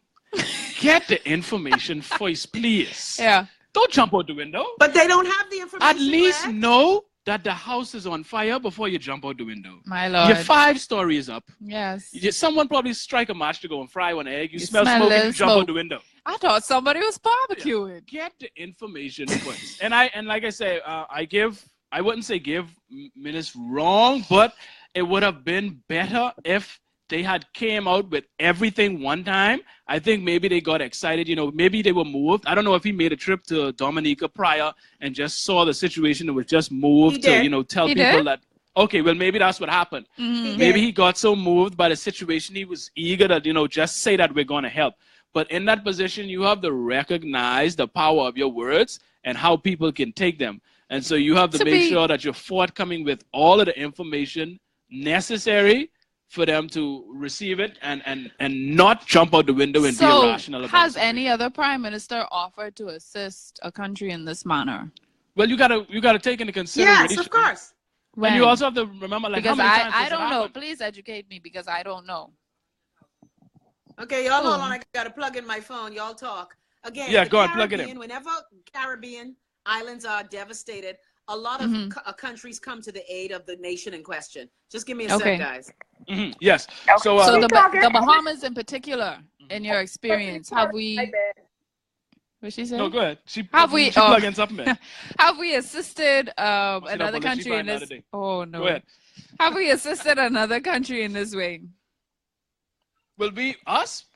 Get the information first, please. Yeah. Don't jump out the window. But they don't have the information. At least know that the house is on fire before you jump out the window. My Lord. You're 5 stories up. Yes. Someone probably strike a match to go and fry one egg. You smell smell smoke a and you jump out smoke. the window. I thought somebody was barbecuing. Get the information first. And like I say, I wouldn't say give Minister wrong, but it would have been better if they had came out with everything one time. I think maybe they got excited. Maybe they were moved. I don't know if he made a trip to Dominica prior and just saw the situation and was just moved to, tell people that, okay, well, maybe that's what happened. Mm-hmm. Maybe he got so moved by the situation, he was eager to, just say that we're going to help. But in that position, you have to recognize the power of your words and how people can take them. And so you have to make sure that you're forthcoming with all of the information necessary for them to receive it and not jump out the window and be irrational about it. Has any other prime minister offered to assist a country in this manner? Well, you gotta take into consideration. Yes, of course. And you also have to remember, because how many times I don't know. Happen? Please educate me because I don't know. Okay, y'all hold on. I gotta plug in my phone. Y'all talk again. Yeah, go on, plug it in. Whenever Caribbean islands are devastated, a lot of countries come to the aid of the nation in question. Just give me a sec, guys. Mm-hmm. Yes. So the Bahamas in particular, in your experience, have we? What she said? No, go ahead. She plug in something in. Have we assisted another country in this? Oh no. Go ahead. Have we assisted another country in this way? Well,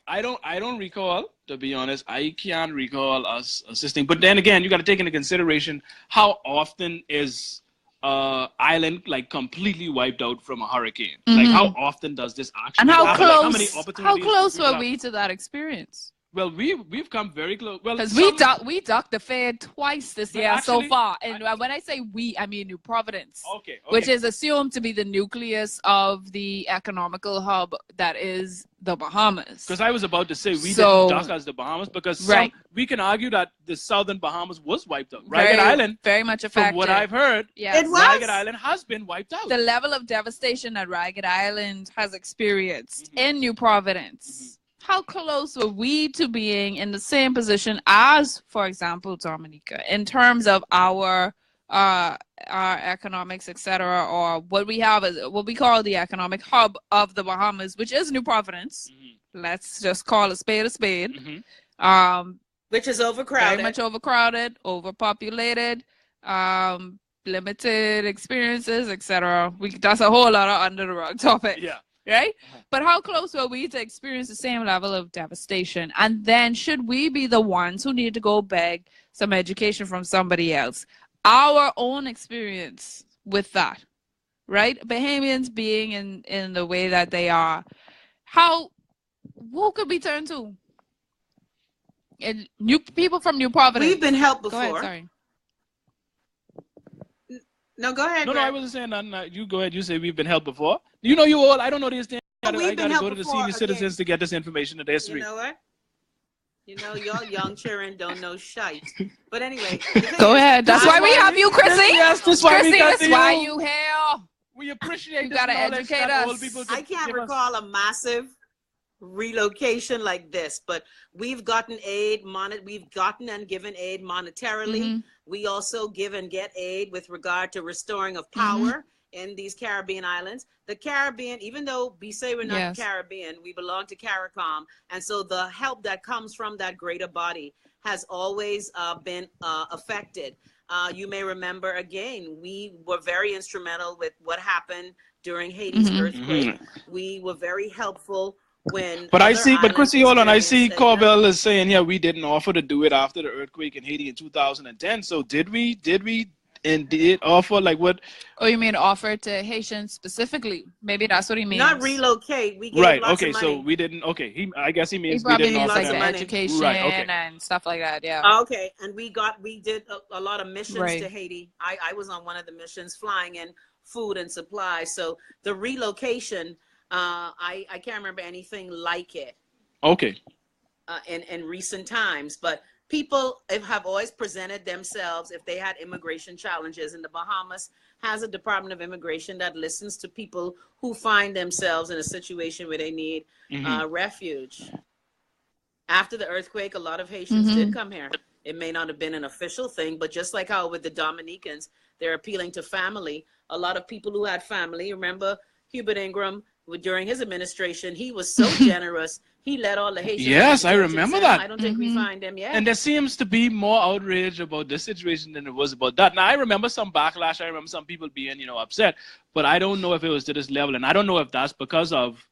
I don't recall, to be honest. I can't recall us assisting. But then again, you got to take into consideration how often is island completely wiped out from a hurricane. Mm-hmm. How often does this actually and how happen? close? How close were we to that experience? Well, we've come very close. Well, because we ducked the Fed twice this year so far, and when I say we, I mean New Providence, okay. Which is assumed to be the nucleus of the economical hub that is the Bahamas. Because I was about to say we didn't duck as the Bahamas because we can argue that the southern Bahamas was wiped out. Ragged Island, very much affected. From what I've heard, it was. Ragged Island has been wiped out. The level of devastation that Ragged Island has experienced in New Providence. How close were we to being in the same position as, for example, Dominica, in terms of our economics, etc., or what we have as what we call the economic hub of the Bahamas, which is New Providence. Let's just call a spade a spade. Which is overcrowded. Very much overcrowded, overpopulated, limited experiences, etc. That's a whole lot of under the rug topic. Yeah. Right? But how close were we to experience the same level of devastation? And then should we be the ones who need to go beg some education from somebody else? Our own experience with that, right? Bahamians being in the way that they are, who could we turn to? And people from New Providence. We've been helped before. Go ahead, sorry. No, go ahead. No, I wasn't saying nothing. You go ahead. You say we've been helped before. You know, you all. I don't know these things. I gotta go to the senior citizens to get this information that they You know what? Y'all young children don't know shite. But anyway. Go ahead. That's why we have you, Chrissy. Yes, that's why Chrissy, that's why you here. We appreciate you gotta educate us. I can't recall a massive relocation like this, but we've gotten aid. We've gotten and given aid monetarily. We also give and get aid with regard to restoring of power in these Caribbean islands. The Caribbean, even though we say we're not Caribbean, we belong to CARICOM. And so the help that comes from that greater body has always been affected. You may remember, again, we were very instrumental with what happened during Haiti's earthquake. We were very helpful when. But Chrissy, hold on. I see Corbell is saying here we didn't offer to do it after the earthquake in Haiti in 2010. So did we indeed offer what? Oh, you mean offer to Haitians specifically? Maybe that's what he means. Not relocate. We gave lots of money. So we didn't. Okay, I guess he means we didn't offer the education and stuff like that. Yeah. Okay, and we did a lot of missions to Haiti. I was on one of the missions, flying in food and supplies. So the relocation. I can't remember anything like it. Okay. In recent times, but people have always presented themselves if they had immigration challenges. In the Bahamas has a Department of Immigration that listens to people who find themselves in a situation where they need refuge. After the earthquake, a lot of Haitians did come here. It may not have been an official thing, but just like how with the Dominicans, They're appealing to family. A lot of people who had family, remember Hubert Ingram, during his administration, he was so generous. He let all the Haitians. Yes, I remember that. I don't think we find them yet. And there seems to be more outrage about this situation than it was about that. Now, I remember some backlash. I remember some people being, upset. But I don't know if it was to this level. And I don't know if that's because of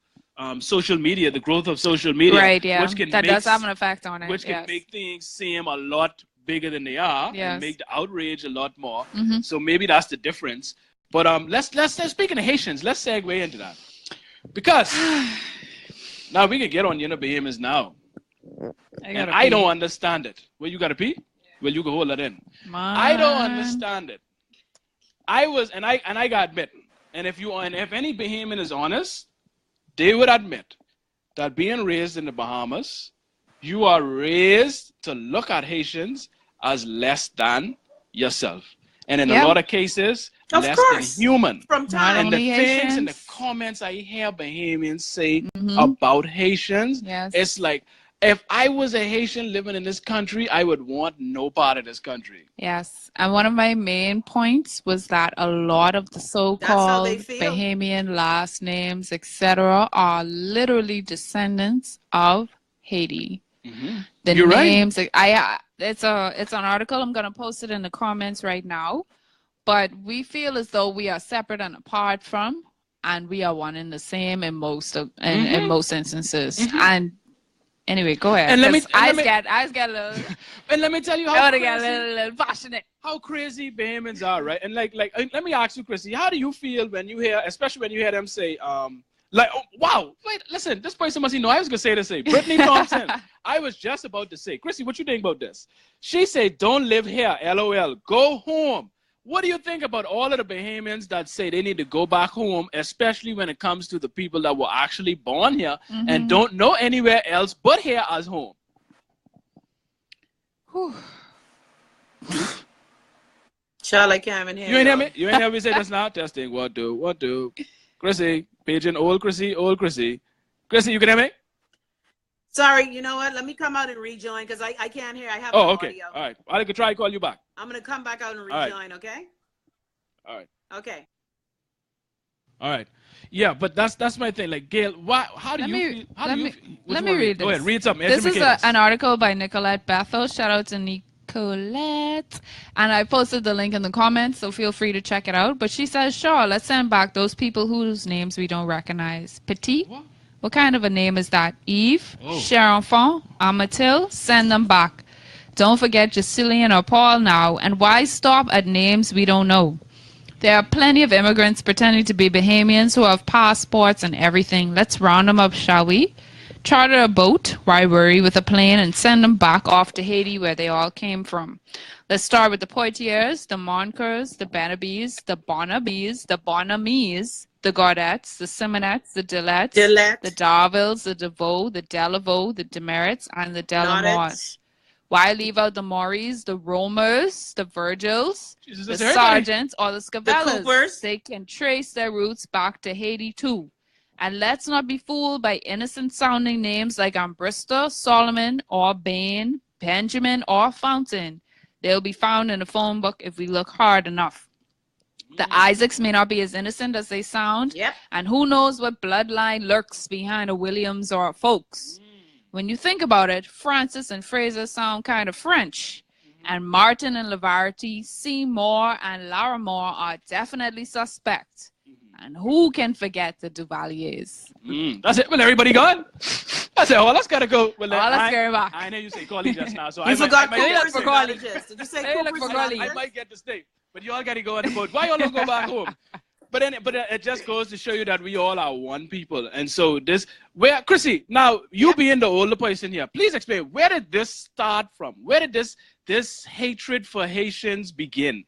social media, the growth of social media. Right, yeah. Which that does have an effect on it. Which can make things seem a lot bigger than they are. Yes. And make the outrage a lot more. So maybe that's the difference. But let's speaking of Haitians, let's segue into that. Because now we can get on Bahamas now. I don't understand it. Well, you gotta pee? Well, you can hold that in. I don't understand it. I gotta admit, and if any Bahamian is honest, they would admit that being raised in the Bahamas, you are raised to look at Haitians as less than yourself. And in a lot of cases, less than human. From time. And the things in the comments I hear Bahamians say about Haitians, it's like, if I was a Haitian living in this country, I would want no part of this country. Yes. And one of my main points was that a lot of the so-called Bahamian last names, etc., are literally descendants of Haiti. The You're names, right. It's an article. I'm going to post it in the comments right now. But we feel as though we are separate and apart from, and we are one and the same in most instances. And anyway, go ahead. And let me I get a little. And let me tell you how get a little passionate. How crazy Bahamians are, right? And like, let me ask you, Chrissy, how do you feel when you hear, especially when you hear them say, like, oh, wow, wait, listen, this person must know. I was gonna say the same. Brittany Thompson. I was just about to say, Chrissy, what you think about this? She said, "Don't live here, LOL. Go home." What do you think about all of the Bahamians that say they need to go back home, especially when it comes to the people that were actually born here and don't know anywhere else but here as home? Child, I can't even hear you. You ain't hear me? You ain't hear me say this now? Testing. What do? Chrissy, paging old Chrissy. Chrissy, you can hear me? Sorry, you know what? Let me come out and rejoin because I can't hear. I have okay. audio. All right. I could try to call you back. I'm going to come back out and rejoin, okay? All right. Okay. All right. Yeah, but that's my thing. Like, Gail, how do you feel? Let me read this. Go ahead, read something. This is an article by Nicolette Bethel. Shout out to Nicolette. And I posted the link in the comments, so feel free to check it out. But she says, sure, let's send back those people whose names we don't recognize. Petit? What kind of a name is that? Eve? Cherenfant? Amatil? Send them back. Don't forget Jacillian or Paul now. And why stop at names we don't know? There are plenty of immigrants pretending to be Bahamians who have passports and everything. Let's round them up, shall we? Charter a boat, why worry, with a plane and send them back off to Haiti where they all came from. Let's start with the Poitiers, the Moncurs, the Benabis, the Bonabis, the Bonamis, the Gaudettes, the Simonettes, the Dillettes, the Darvilles, the Devoe, the Delavaux, the Demerits, and the Delamores. Why leave out the Mauries, the Romers, the Virgils, the Sargents, or the Scavellas? They can trace their roots back to Haiti too. And let's not be fooled by innocent-sounding names like Ambrista, Solomon, or Bain, Benjamin, or Fountain. They'll be found in the phone book if we look hard enough. The Isaacs may not be as innocent as they sound. And who knows what bloodline lurks behind a Williams or a Folks. When you think about it, Francis and Fraser sound kind of French. And Martin and Lavarity, Seymour and Larimore are definitely suspect. And who can forget the Duvaliers? That's it. Well, everybody gone? I said, all us got to go. Well, all us go back. I know you say Corley just now. So you forgot Cooper's for Corley. Did you say Cooper's for Corley? I might get to stay. But you all got to go on the boat. Why y'all don't go back home? But it just goes to show you that we all are one people. And so Chrissy, now you being the older person here, please explain, where did this start from? Where did this hatred for Haitians begin?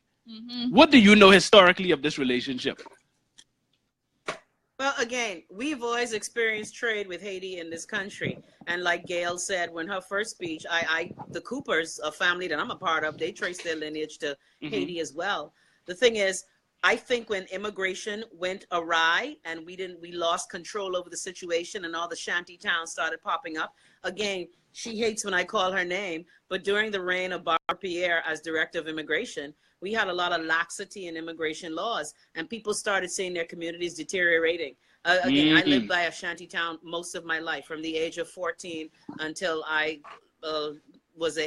What do you know historically of this relationship? Well, again, we've always experienced trade with Haiti in this country. And like Gail said, when her first speech, the Coopers, a family that I'm a part of, they trace their lineage to Haiti as well. The thing is, I think when immigration went awry and we lost control over the situation and all the shanty towns started popping up, again, she hates when I call her name, but during the reign of Barbara Pierre as Director of Immigration, we had a lot of laxity in immigration laws, and people started seeing their communities deteriorating. Again, I lived by a shanty town most of my life, from the age of 14 until I was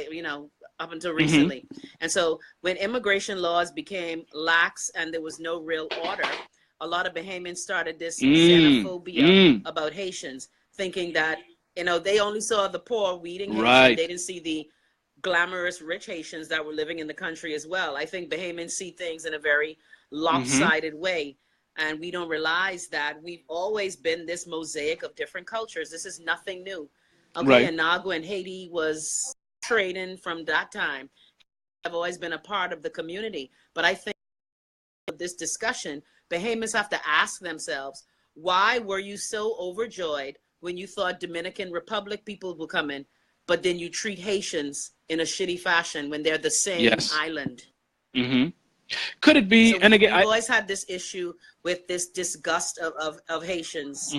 up until recently. And so when immigration laws became lax and there was no real order, a lot of Bahamians started this xenophobia about Haitians, thinking that, they only saw the poor weeding Haitian. They didn't see the glamorous rich Haitians that were living in the country as well. I think Bahamians see things in a very lopsided way. And we don't realize that we've always been this mosaic of different cultures. This is nothing new. Okay, Anagua and Haiti was trading from that time. I've always been a part of the community. But I think this discussion, Bahamians have to ask themselves, why were you so overjoyed when you thought Dominican Republic people will come in, but then you treat Haitians in a shitty fashion when they're the same island? Could it be? So and again, I've always had this issue with this disgust of Haitians.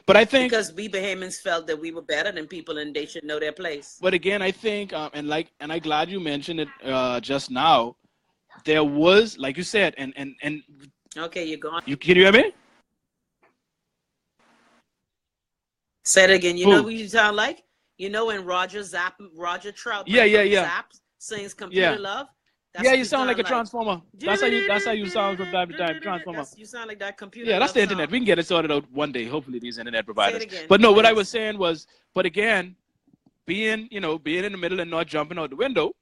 But I think because we Bahamians felt that we were better than people and they should know their place. But again, I think, and I'm glad you mentioned it just now. There was, like you said, and okay, you're gone. Can you hear me? Say it again. You know who you sound like? When Roger Trout Zapp sings Computer Love? You sound like a transformer. That's how you sound from time to time, transformer. You sound like that computer. Yeah, that's the internet. We can get it sorted out one day, hopefully, these internet providers. But no, what I was saying was, but again, being in the middle and not jumping out the window,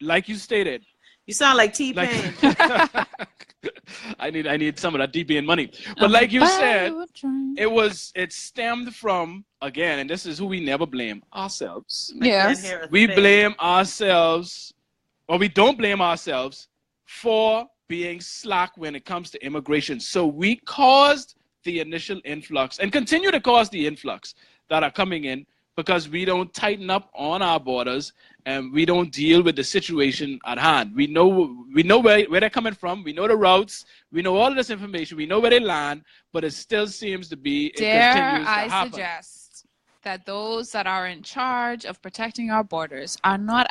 like you stated. You sound like T-Pain. I need some of that T-Pain money. But like you said, it stemmed from, again, and this is who we never blame, ourselves. Yes. We blame ourselves, or we don't blame ourselves for being slack when it comes to immigration. So we caused the initial influx and continue to cause the influx that are coming in because we don't tighten up on our borders and we don't deal with the situation at hand. We know where they're coming from. We know the routes. We know all of this information. We know where they land, but it still seems to be, it continues to happen. Suggest that those that are in charge of protecting our borders are not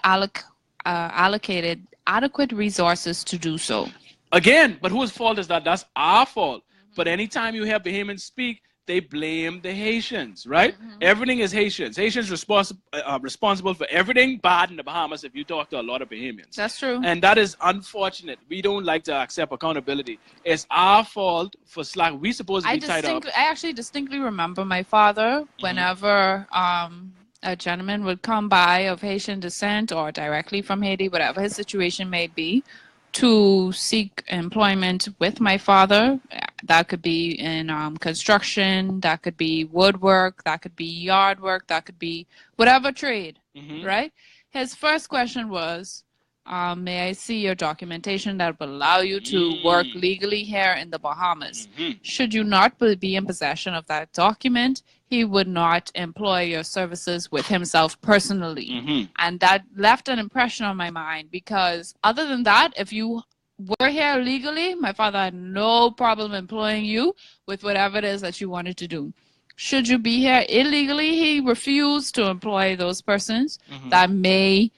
allocated adequate resources to do so. Again, but whose fault is that? That's our fault. But anytime you hear Bahamians speak, they blame the Haitians, right? Everything is Haitians. Haitians responsible for everything bad in the Bahamas if you talk to a lot of Bahamians. That's true. And that is unfortunate. We don't like to accept accountability. It's our fault for slack. We're supposed to be tied up. I actually distinctly remember my father, whenever a gentleman would come by of Haitian descent or directly from Haiti, whatever his situation may be, to seek employment with my father. That could be in construction, that could be woodwork, that could be yard work, that could be whatever trade, right? His first question was, may I see your documentation that will allow you to work legally here in the Bahamas? Should you not be in possession of that document, he would not employ your services with himself personally. And that left an impression on my mind because other than that, if you were here legally, my father had no problem employing you with whatever it is that you wanted to do. Should you be here illegally, he refused to employ those persons that may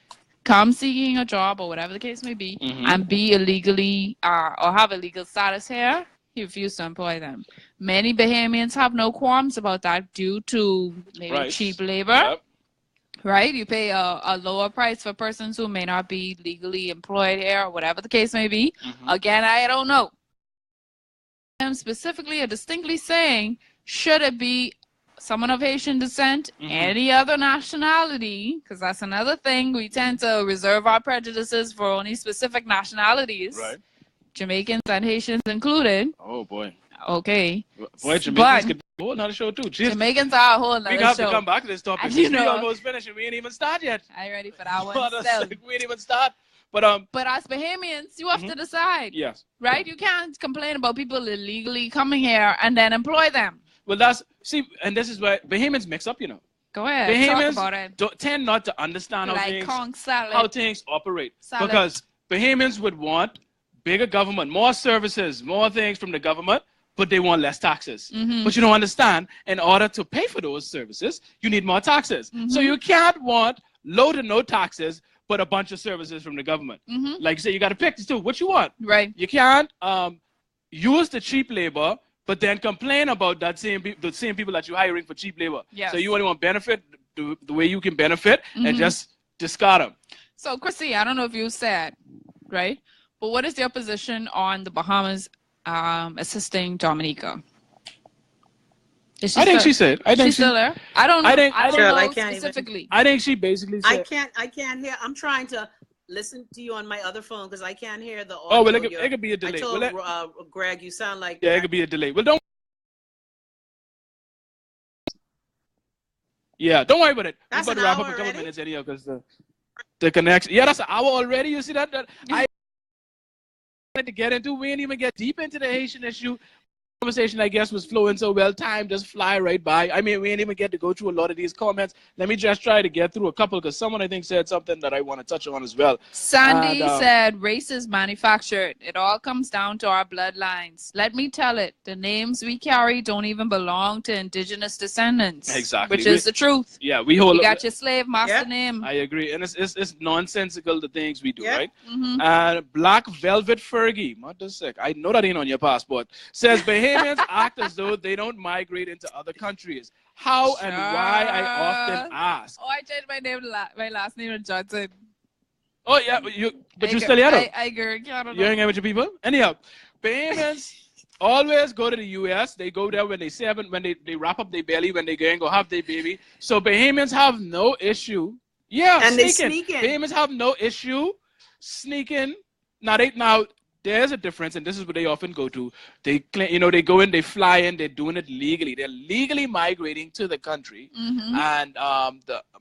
come seeking a job or whatever the case may be and be illegally or have a legal status here. He refused to employ them. Many Bahamians have no qualms about that due to maybe cheap labor, right? You pay a lower price for persons who may not be legally employed here or whatever the case may be. Again, I don't know. I'm specifically or distinctly saying, should it be someone of Haitian descent, any other nationality, because that's another thing. We tend to reserve our prejudices for only specific nationalities. Right. Jamaicans and Haitians included. Oh, boy. Okay. Boy, Jamaicans could be a whole another show, too. Jeez. Jamaicans are a whole another show. We have to come back to this topic. We almost finished and we ain't even started yet. I ain't ready for that one. We ain't even start. But as Bahamians, you have to decide. Yes. Right? You can't complain about people illegally coming here and then employ them. Well, and this is where Bahamians mix up, Go ahead. Bahamians talk about it. Tend not to understand how things operate. Because Bahamians would want bigger government, more services, more things from the government, but they want less taxes. But you don't understand, in order to pay for those services, you need more taxes. So you can't want low to no taxes, but a bunch of services from the government. Like you say, you got to pick the two. What you want? Right. You can't use the cheap labor, but then complain about the same people that you're hiring for cheap labor. Yes. So you only want benefit the way you can benefit and just discard them. So, Chrissy, I don't know if you said, right? But what is your position on the Bahamas assisting Dominica? I think she said. I think she's still there. I don't know. I don't know I can't specifically. I think she basically said. I can't hear. I'm trying to listen to you on my other phone because I can't hear the audio. Oh, well, it could be a delay. I told Greg, you sound like. Yeah, it could be a delay. Well, don't. Yeah, don't worry about it. That's We're about to wrap up a couple minutes anyhow because the connection. Yeah, that's an hour already. You see that? I wanted to get into. We didn't even get deep into the Haitian issue. Conversation, I guess, was flowing so well. Time just fly right by. I mean, we didn't even get to go through a lot of these comments. Let me just try to get through a couple because someone I think said something that I want to touch on as well. Sandy said, race is manufactured. It all comes down to our bloodlines. Let me tell it, the names we carry don't even belong to indigenous descendants. Exactly. Which is the truth. Yeah, we hold. You got your slave master name. I agree. And it's nonsensical, the things we do, right? And Black Velvet Fergie, mother sick. I know that ain't on your passport. Says, Bahamians act as though they don't migrate into other countries. How and why, I often ask. Oh, I changed my name, my last name to Johnson. Oh, yeah, but you still here, though? I agree. I don't know. You hanging with your people? Anyhow, Bahamians always go to the U.S. They go there when they wrap up their belly, when they go have their baby. So Bahamians have no issue. Yeah, and sneaking. They sneaking. Bahamians have no issue sneaking. Now, there's a difference, and this is what they often go to. They go in, they fly in, they're doing it legally. They're legally migrating to the country, and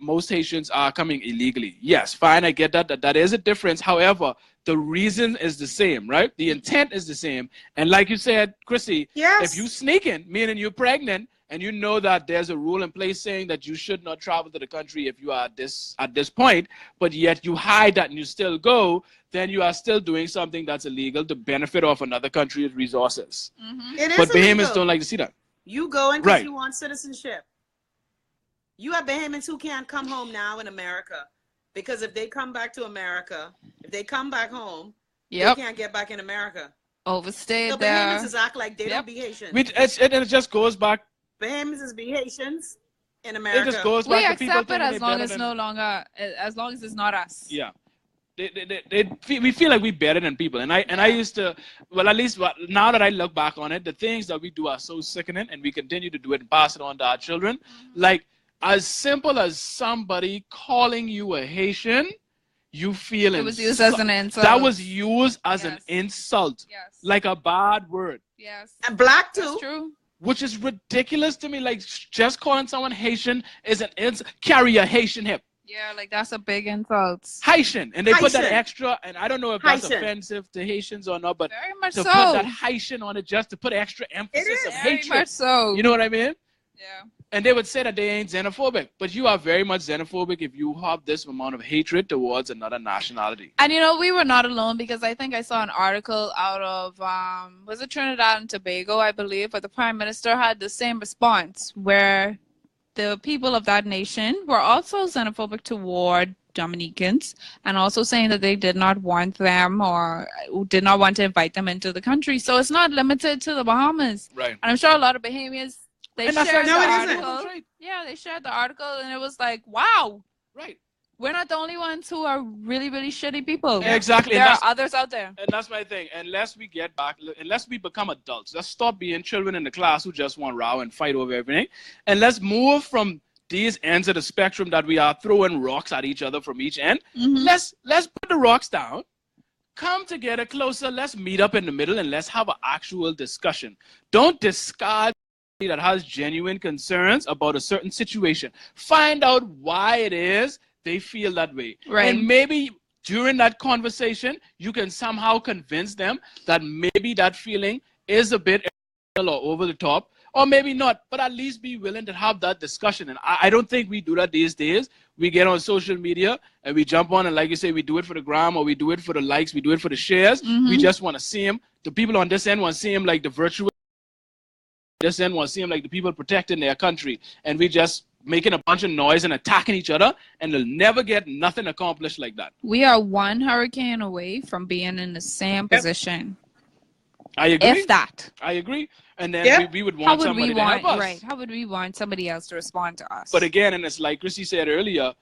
most Haitians are coming illegally. Yes, fine, I get that is a difference. However, the reason is the same, right? The intent is the same. And like you said, Chrissy, if you sneak in, meaning you're pregnant, and you know that there's a rule in place saying that you should not travel to the country if you are at this point, but yet you hide that and you still go, then you are still doing something that's illegal to benefit off another country's resources. But Bahamians don't like to see that. You go in because you want citizenship. You have Bahamians who can't come home now in America because if they come back to America, if they come back home, they can't get back in America. Overstayed so there. Bahamians is act like they don't be Haitians. It just goes back. Bahamians is be Haitians in America. It just goes back to people accept it as long as as long as it's not us. Yeah. We feel like we're better than people, and I used to, well, at least now that I look back on it, the things that we do are so sickening, and we continue to do it and pass it on to our children. Like as simple as somebody calling you a Haitian, you feel it was used as an insult. That was used as an insult, like a bad word. Yes, and black too. That's true. Which is ridiculous to me. Like just calling someone Haitian is an insult. Carry a Haitian hip. Yeah, like that's a big insult. Haitian, and they put that extra, and I don't know if that's offensive to Haitians or not, but very much to so. Put that Haitian on it just to put extra emphasis of hatred. Very much so. You know what I mean? Yeah. And they would say that they ain't xenophobic, but you are very much xenophobic if you have this amount of hatred towards another nationality. And we were not alone because I think I saw an article out of was it Trinidad and Tobago, I believe, but the Prime Minister had the same response where the people of that nation were also xenophobic toward Dominicans and also saying that they did not want them or did not want to invite them into the country. So it's not limited to the Bahamas. Right. And I'm sure a lot of Bahamians, they shared the article. Right. Yeah, they shared the article and it was like, wow. Right. We're not the only ones who are really, really shitty people. Exactly. There are others out there. And that's my thing. Unless we become adults, let's stop being children in the class who just want row and fight over everything. And let's move from these ends of the spectrum that we are throwing rocks at each other from each end. Let's put the rocks down, come together closer, let's meet up in the middle, and let's have an actual discussion. Don't discard that has genuine concerns about a certain situation. Find out why it is they feel that way. Right. And maybe during that conversation, you can somehow convince them that maybe that feeling is a bit or over the top, or maybe not, but at least be willing to have that discussion. And I don't think we do that these days. We get on social media and we jump on, and like you say, we do it for the gram, or we do it for the likes, we do it for the shares. We just want to see them. The people on this end want to see them like the virtual This end will seem like the people protecting their country, and we just making a bunch of noise and attacking each other, and they'll never get nothing accomplished like that. We are one hurricane away from being in the same position. I agree. If that. I agree. And then we would want somebody to help us. Right. How would we want somebody else to respond to us? But again, and it's like Chrissy said earlier,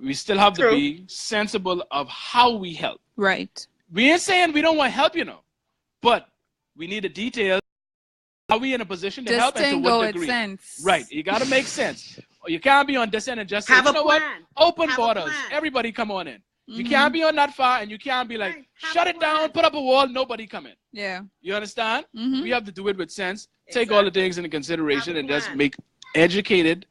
we still have to be sensible of how we help. Right. We ain't saying we don't want help, but we need the details. Are we in a position to help and to what degree? Sense. Right. You got to make sense. You can't be on this end and just say, Have you a know plan. what? Open borders. Everybody come on in. You can't be on that far, and you can't be like, shut it down, put up a wall, nobody come in. Yeah. You understand? We have to do it with sense. Take all the things into consideration and just make educated,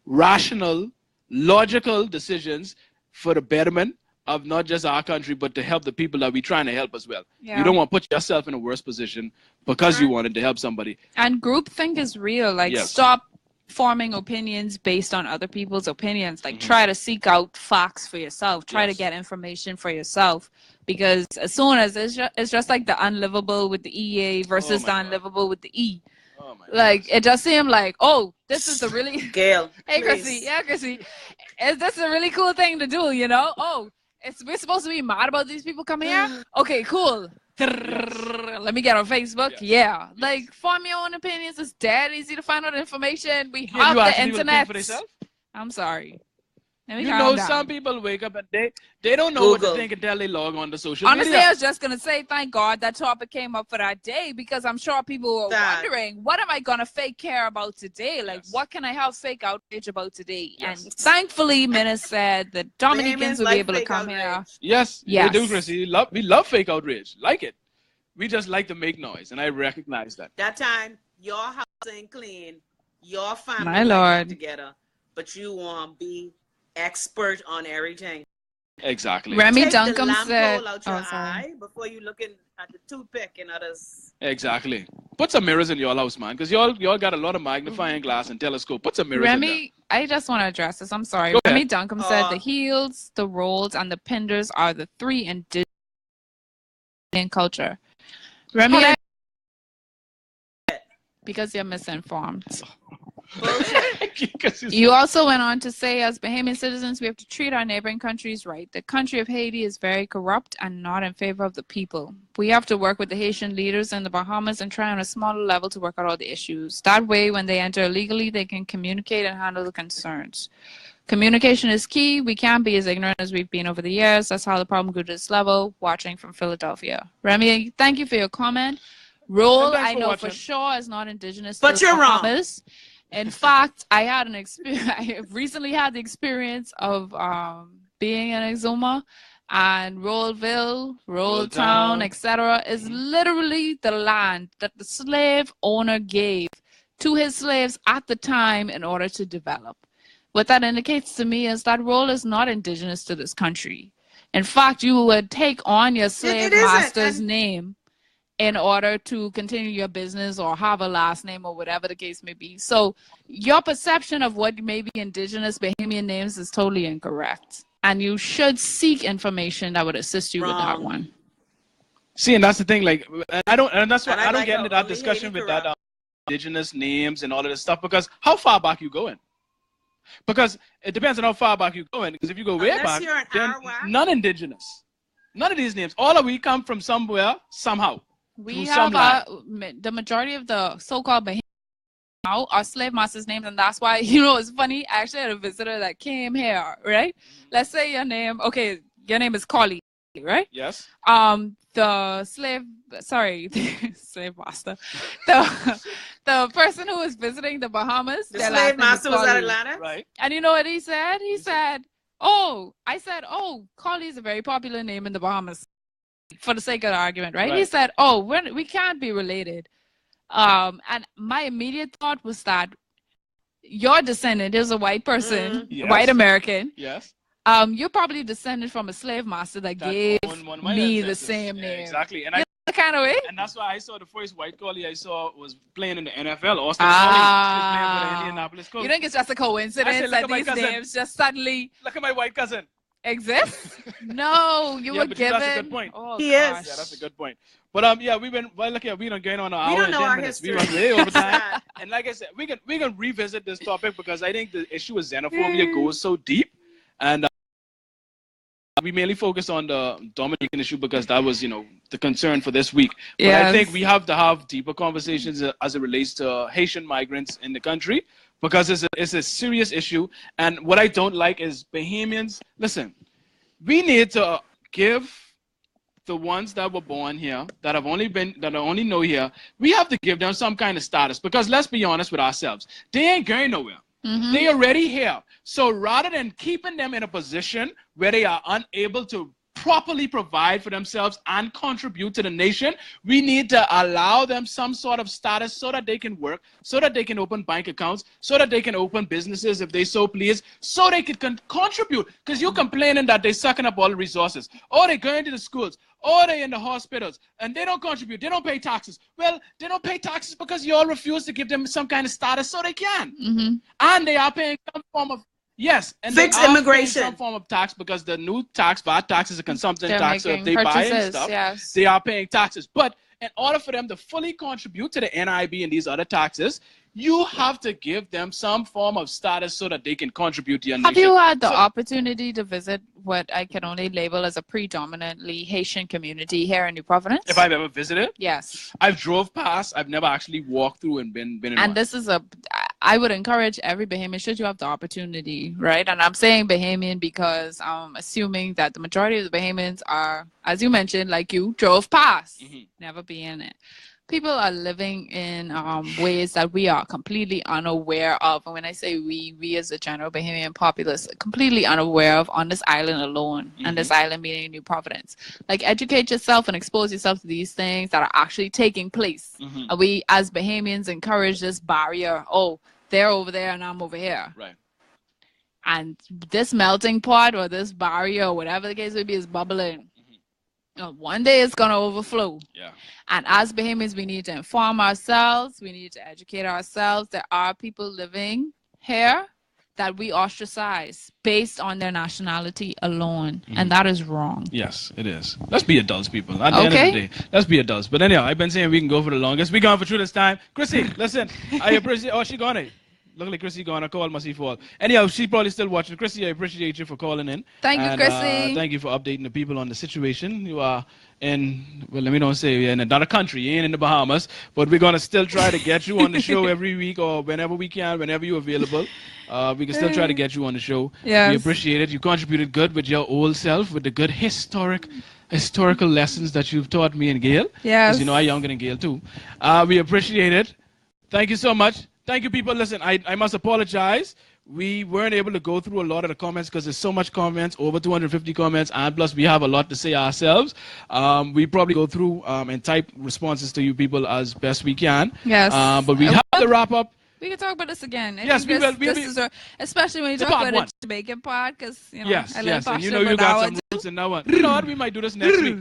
rational, logical decisions for the betterment of not just our country, but to help the people that we're trying to help as well. Yeah. You don't want to put yourself in a worse position because you wanted to help somebody. And groupthink is real. Like, stop forming opinions based on other people's opinions. Like, try to seek out facts for yourself. Try to get information for yourself. Because as soon as it's just like the unlivable with the EA versus the unlivable with the E. Like, it just seemed like, oh, this is a really... Gail, hey, Chrissy. Yeah, Chrissy. This is a really cool thing to do, Oh, we're supposed to be mad about these people coming here? Okay, cool. Let me get on Facebook. Yeah. Like, form your own opinions. It's dead easy to find out information. We have the internet. I'm sorry. Some people wake up and they don't know what to think until they log on to social media. Honestly, I was just going to say, thank God that topic came up for that day, because I'm sure people were wondering, what am I going to fake care about today? Like, what can I have fake outrage about today? And thankfully, Minna said that Dominicans will be able to come here. Yes, we do, Chrissy. We love fake outrage. Like it. We just like to make noise, and I recognize that. That time, your house ain't clean. Your family My Lord. together, but you want to be expert on everything. Exactly. Remy Take Duncan the said, out your eye before you looking at the toothpick and others. Exactly. Put some mirrors in your house, man, because y'all got a lot of magnifying glass and telescope. Put some mirrors in there. I just want to address this. I'm sorry. Remy Duncan said the heels, the rolls, and the pinders are the three indigenous culture. Remy, because you're misinformed. You also went on to say, as Bahamian citizens, we have to treat our neighboring countries right. The country of Haiti is very corrupt and not in favor of the people. We have to work with the Haitian leaders in the Bahamas and try on a smaller level to work out all the issues. That way, when they enter illegally, they can communicate and handle the concerns. Communication is key. We can't be as ignorant as we've been over the years. That's how the problem grew to this level. Watching from Philadelphia. Remy, thank you for your comment. Roll, I know for sure, is not indigenous to the Bahamas. Wrong. In fact, I had an experience. I recently had the experience of being in Exuma, and Roll Town, etc., is literally the land that the slave owner gave to his slaves at the time in order to develop. What that indicates to me is that Roll is not indigenous to this country. In fact, you would take on your slave master's name in order to continue your business or have a last name or whatever the case may be. So your perception of what may be indigenous Bahamian names is totally incorrect. And you should seek information that would assist you with that one. See, and that's the thing, like, I don't get into that discussion with that indigenous names and all of this stuff, because how far back you going? Because it depends on how far back you're going. Because if you go way back, then none indigenous. None of these names. All of we come from somewhere, somehow. We have the majority of the so-called Bahamians now are slave masters' names, and that's why, it's funny. I actually had a visitor that came here, right? Let's say your name is Collie, right? Yes. The slave master, the person who was visiting the Bahamas, the slave master was at Atlanta, right? And you know what he said? He said, Collie is a very popular name in the Bahamas. For the sake of the argument, right? He said, we can't be related. And my immediate thought was that your descendant is a white person, white American. Yes. You're probably descended from a slave master that gave me the same name. Exactly. And kind of way. And that's why I saw the first white collie I saw was playing in the NFL. Austin Collie is playing for the Indianapolis Colts. You think it's just a coincidence that these names just suddenly... Look at my white cousin. Exists? No, you Yeah, would but give that's a it. good point. Oh, He is. gosh. Yeah, that's a good point. But yeah, we don't going on an hour don't and know 10 our minutes. We history. run way over time. Sad. And like I said, we can revisit this topic because I think the issue of xenophobia goes so deep, and we mainly focus on the Dominican issue because that was, the concern for this week. But I think we have to have deeper conversations as it relates to Haitian migrants in the country because it's a serious issue. And what I don't like is Bahamians. Listen, we need to give the ones that were born here, that only know here, we have to give them some kind of status because let's be honest with ourselves, they ain't going nowhere. Mm-hmm. They already here. So rather than keeping them in a position where they are unable to properly provide for themselves and contribute to the nation, we need to allow them some sort of status so that they can work, so that they can open bank accounts, so that they can open businesses if they so please, so they can contribute. Because you're complaining that they're sucking up all the resources, or they're going to the schools, or they're in the hospitals, and they don't contribute, they don't pay taxes. Well, they don't pay taxes because you all refuse to give them some kind of status so they can. Mm-hmm. And they are paying some form of yes, and fix they are immigration. paying some form of tax because the new tax, VAT tax, is a consumption They're tax. So if they making buy and purchases, stuff, yes. they are paying taxes. But in order for them to fully contribute to the NIB and these other taxes, you have to give them some form of status so that they can contribute to your nation. Have you had the opportunity to visit what I can only label as a predominantly Haitian community here in New Providence? If I've ever visited? Yes. I've drove past. I've never actually walked through and been in And one. this is I would encourage every Bahamian, should you have the opportunity, right? And I'm saying Bahamian because I'm assuming that the majority of the Bahamians are, as you mentioned, like you, drove past, never be in it. People are living in ways that we are completely unaware of. And when I say we as a general Bahamian populace, completely unaware of on this island alone, and this island meaning New Providence. Like, educate yourself and expose yourself to these things that are actually taking place. And we, as Bahamians, encourage this barrier. Oh, they're over there and I'm over here. Right. And this melting pot or this barrier or whatever the case may be is bubbling. One day it's going to overflow. Yeah. And as Bahamians, we need to inform ourselves. We need to educate ourselves. There are people living here that we ostracize based on their nationality alone. And that is wrong. Yes, it is. Let's be adults, people. At the end of the day, let's be adults. But anyhow, I've been saying we can go for the longest. We're going for through this time. Chrissy, listen, I appreciate... Oh, she gone. Look like Chrissy gone. I call must fall. Anyhow, she probably still watching. Chrissy, I appreciate you for calling in. Thank you, Chrissy. Thank you for updating the people on the situation. You are in, well, let me don't say you're in another country. You ain't in the Bahamas. But we're going to still try to get you on the show every week or whenever we can, whenever you're available. We can still try to get you on the show. Yes. We appreciate it. You contributed good with your old self, with the good historical lessons that you've taught me and Gail. Yes. Because, I'm younger than Gail, too. We appreciate it. Thank you so much. Thank you, people. Listen, I must apologize. We weren't able to go through a lot of the comments because there's so much comments, over 250 comments, and plus we have a lot to say ourselves. We probably go through and type responses to you people as best we can. Yes. But we have to wrap up. We can talk about this again. Yes, we will. Especially when you talk about the Jamaican part, because yes, I and you got some roots in that one. You know what? We might do this next week.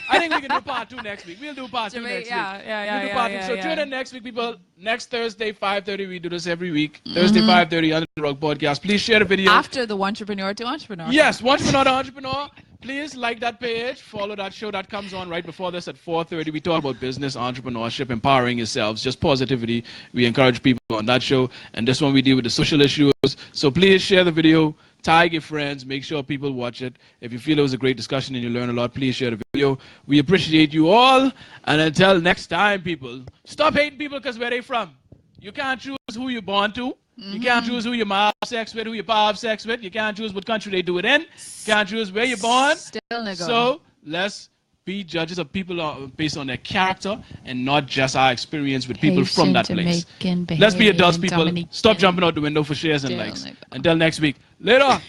I think we can do part 2 next week. We'll do part 2 next week. We'll do part 2. So tune in next week, people. Next Thursday, 5:30. We do this every week. Thursday, 5:30 on the Rock Podcast. Please share the video. After the Entrepreneur to Entrepreneur. Yes, Entrepreneur to Entrepreneur. Please like that page. Follow that show that comes on right before this at 4:30. We talk about business, entrepreneurship, empowering yourselves, just positivity. We encourage people on that show. And this one we deal with the social issues. So please share the video. Tag your friends. Make sure people watch it. If you feel it was a great discussion and you learn a lot, please share the video. We appreciate you all. And until next time, people, stop hating people because where they from. You can't choose who you're born to. You can't choose who your mom have sex with, who your pa have sex with. You can't choose what country they do it in. You can't choose where you're born. So let's be judges of people based on their character and not just our experience with people from that place. Let's be adults, people. Stop jumping out the window for shares and likes. Until next week. Later.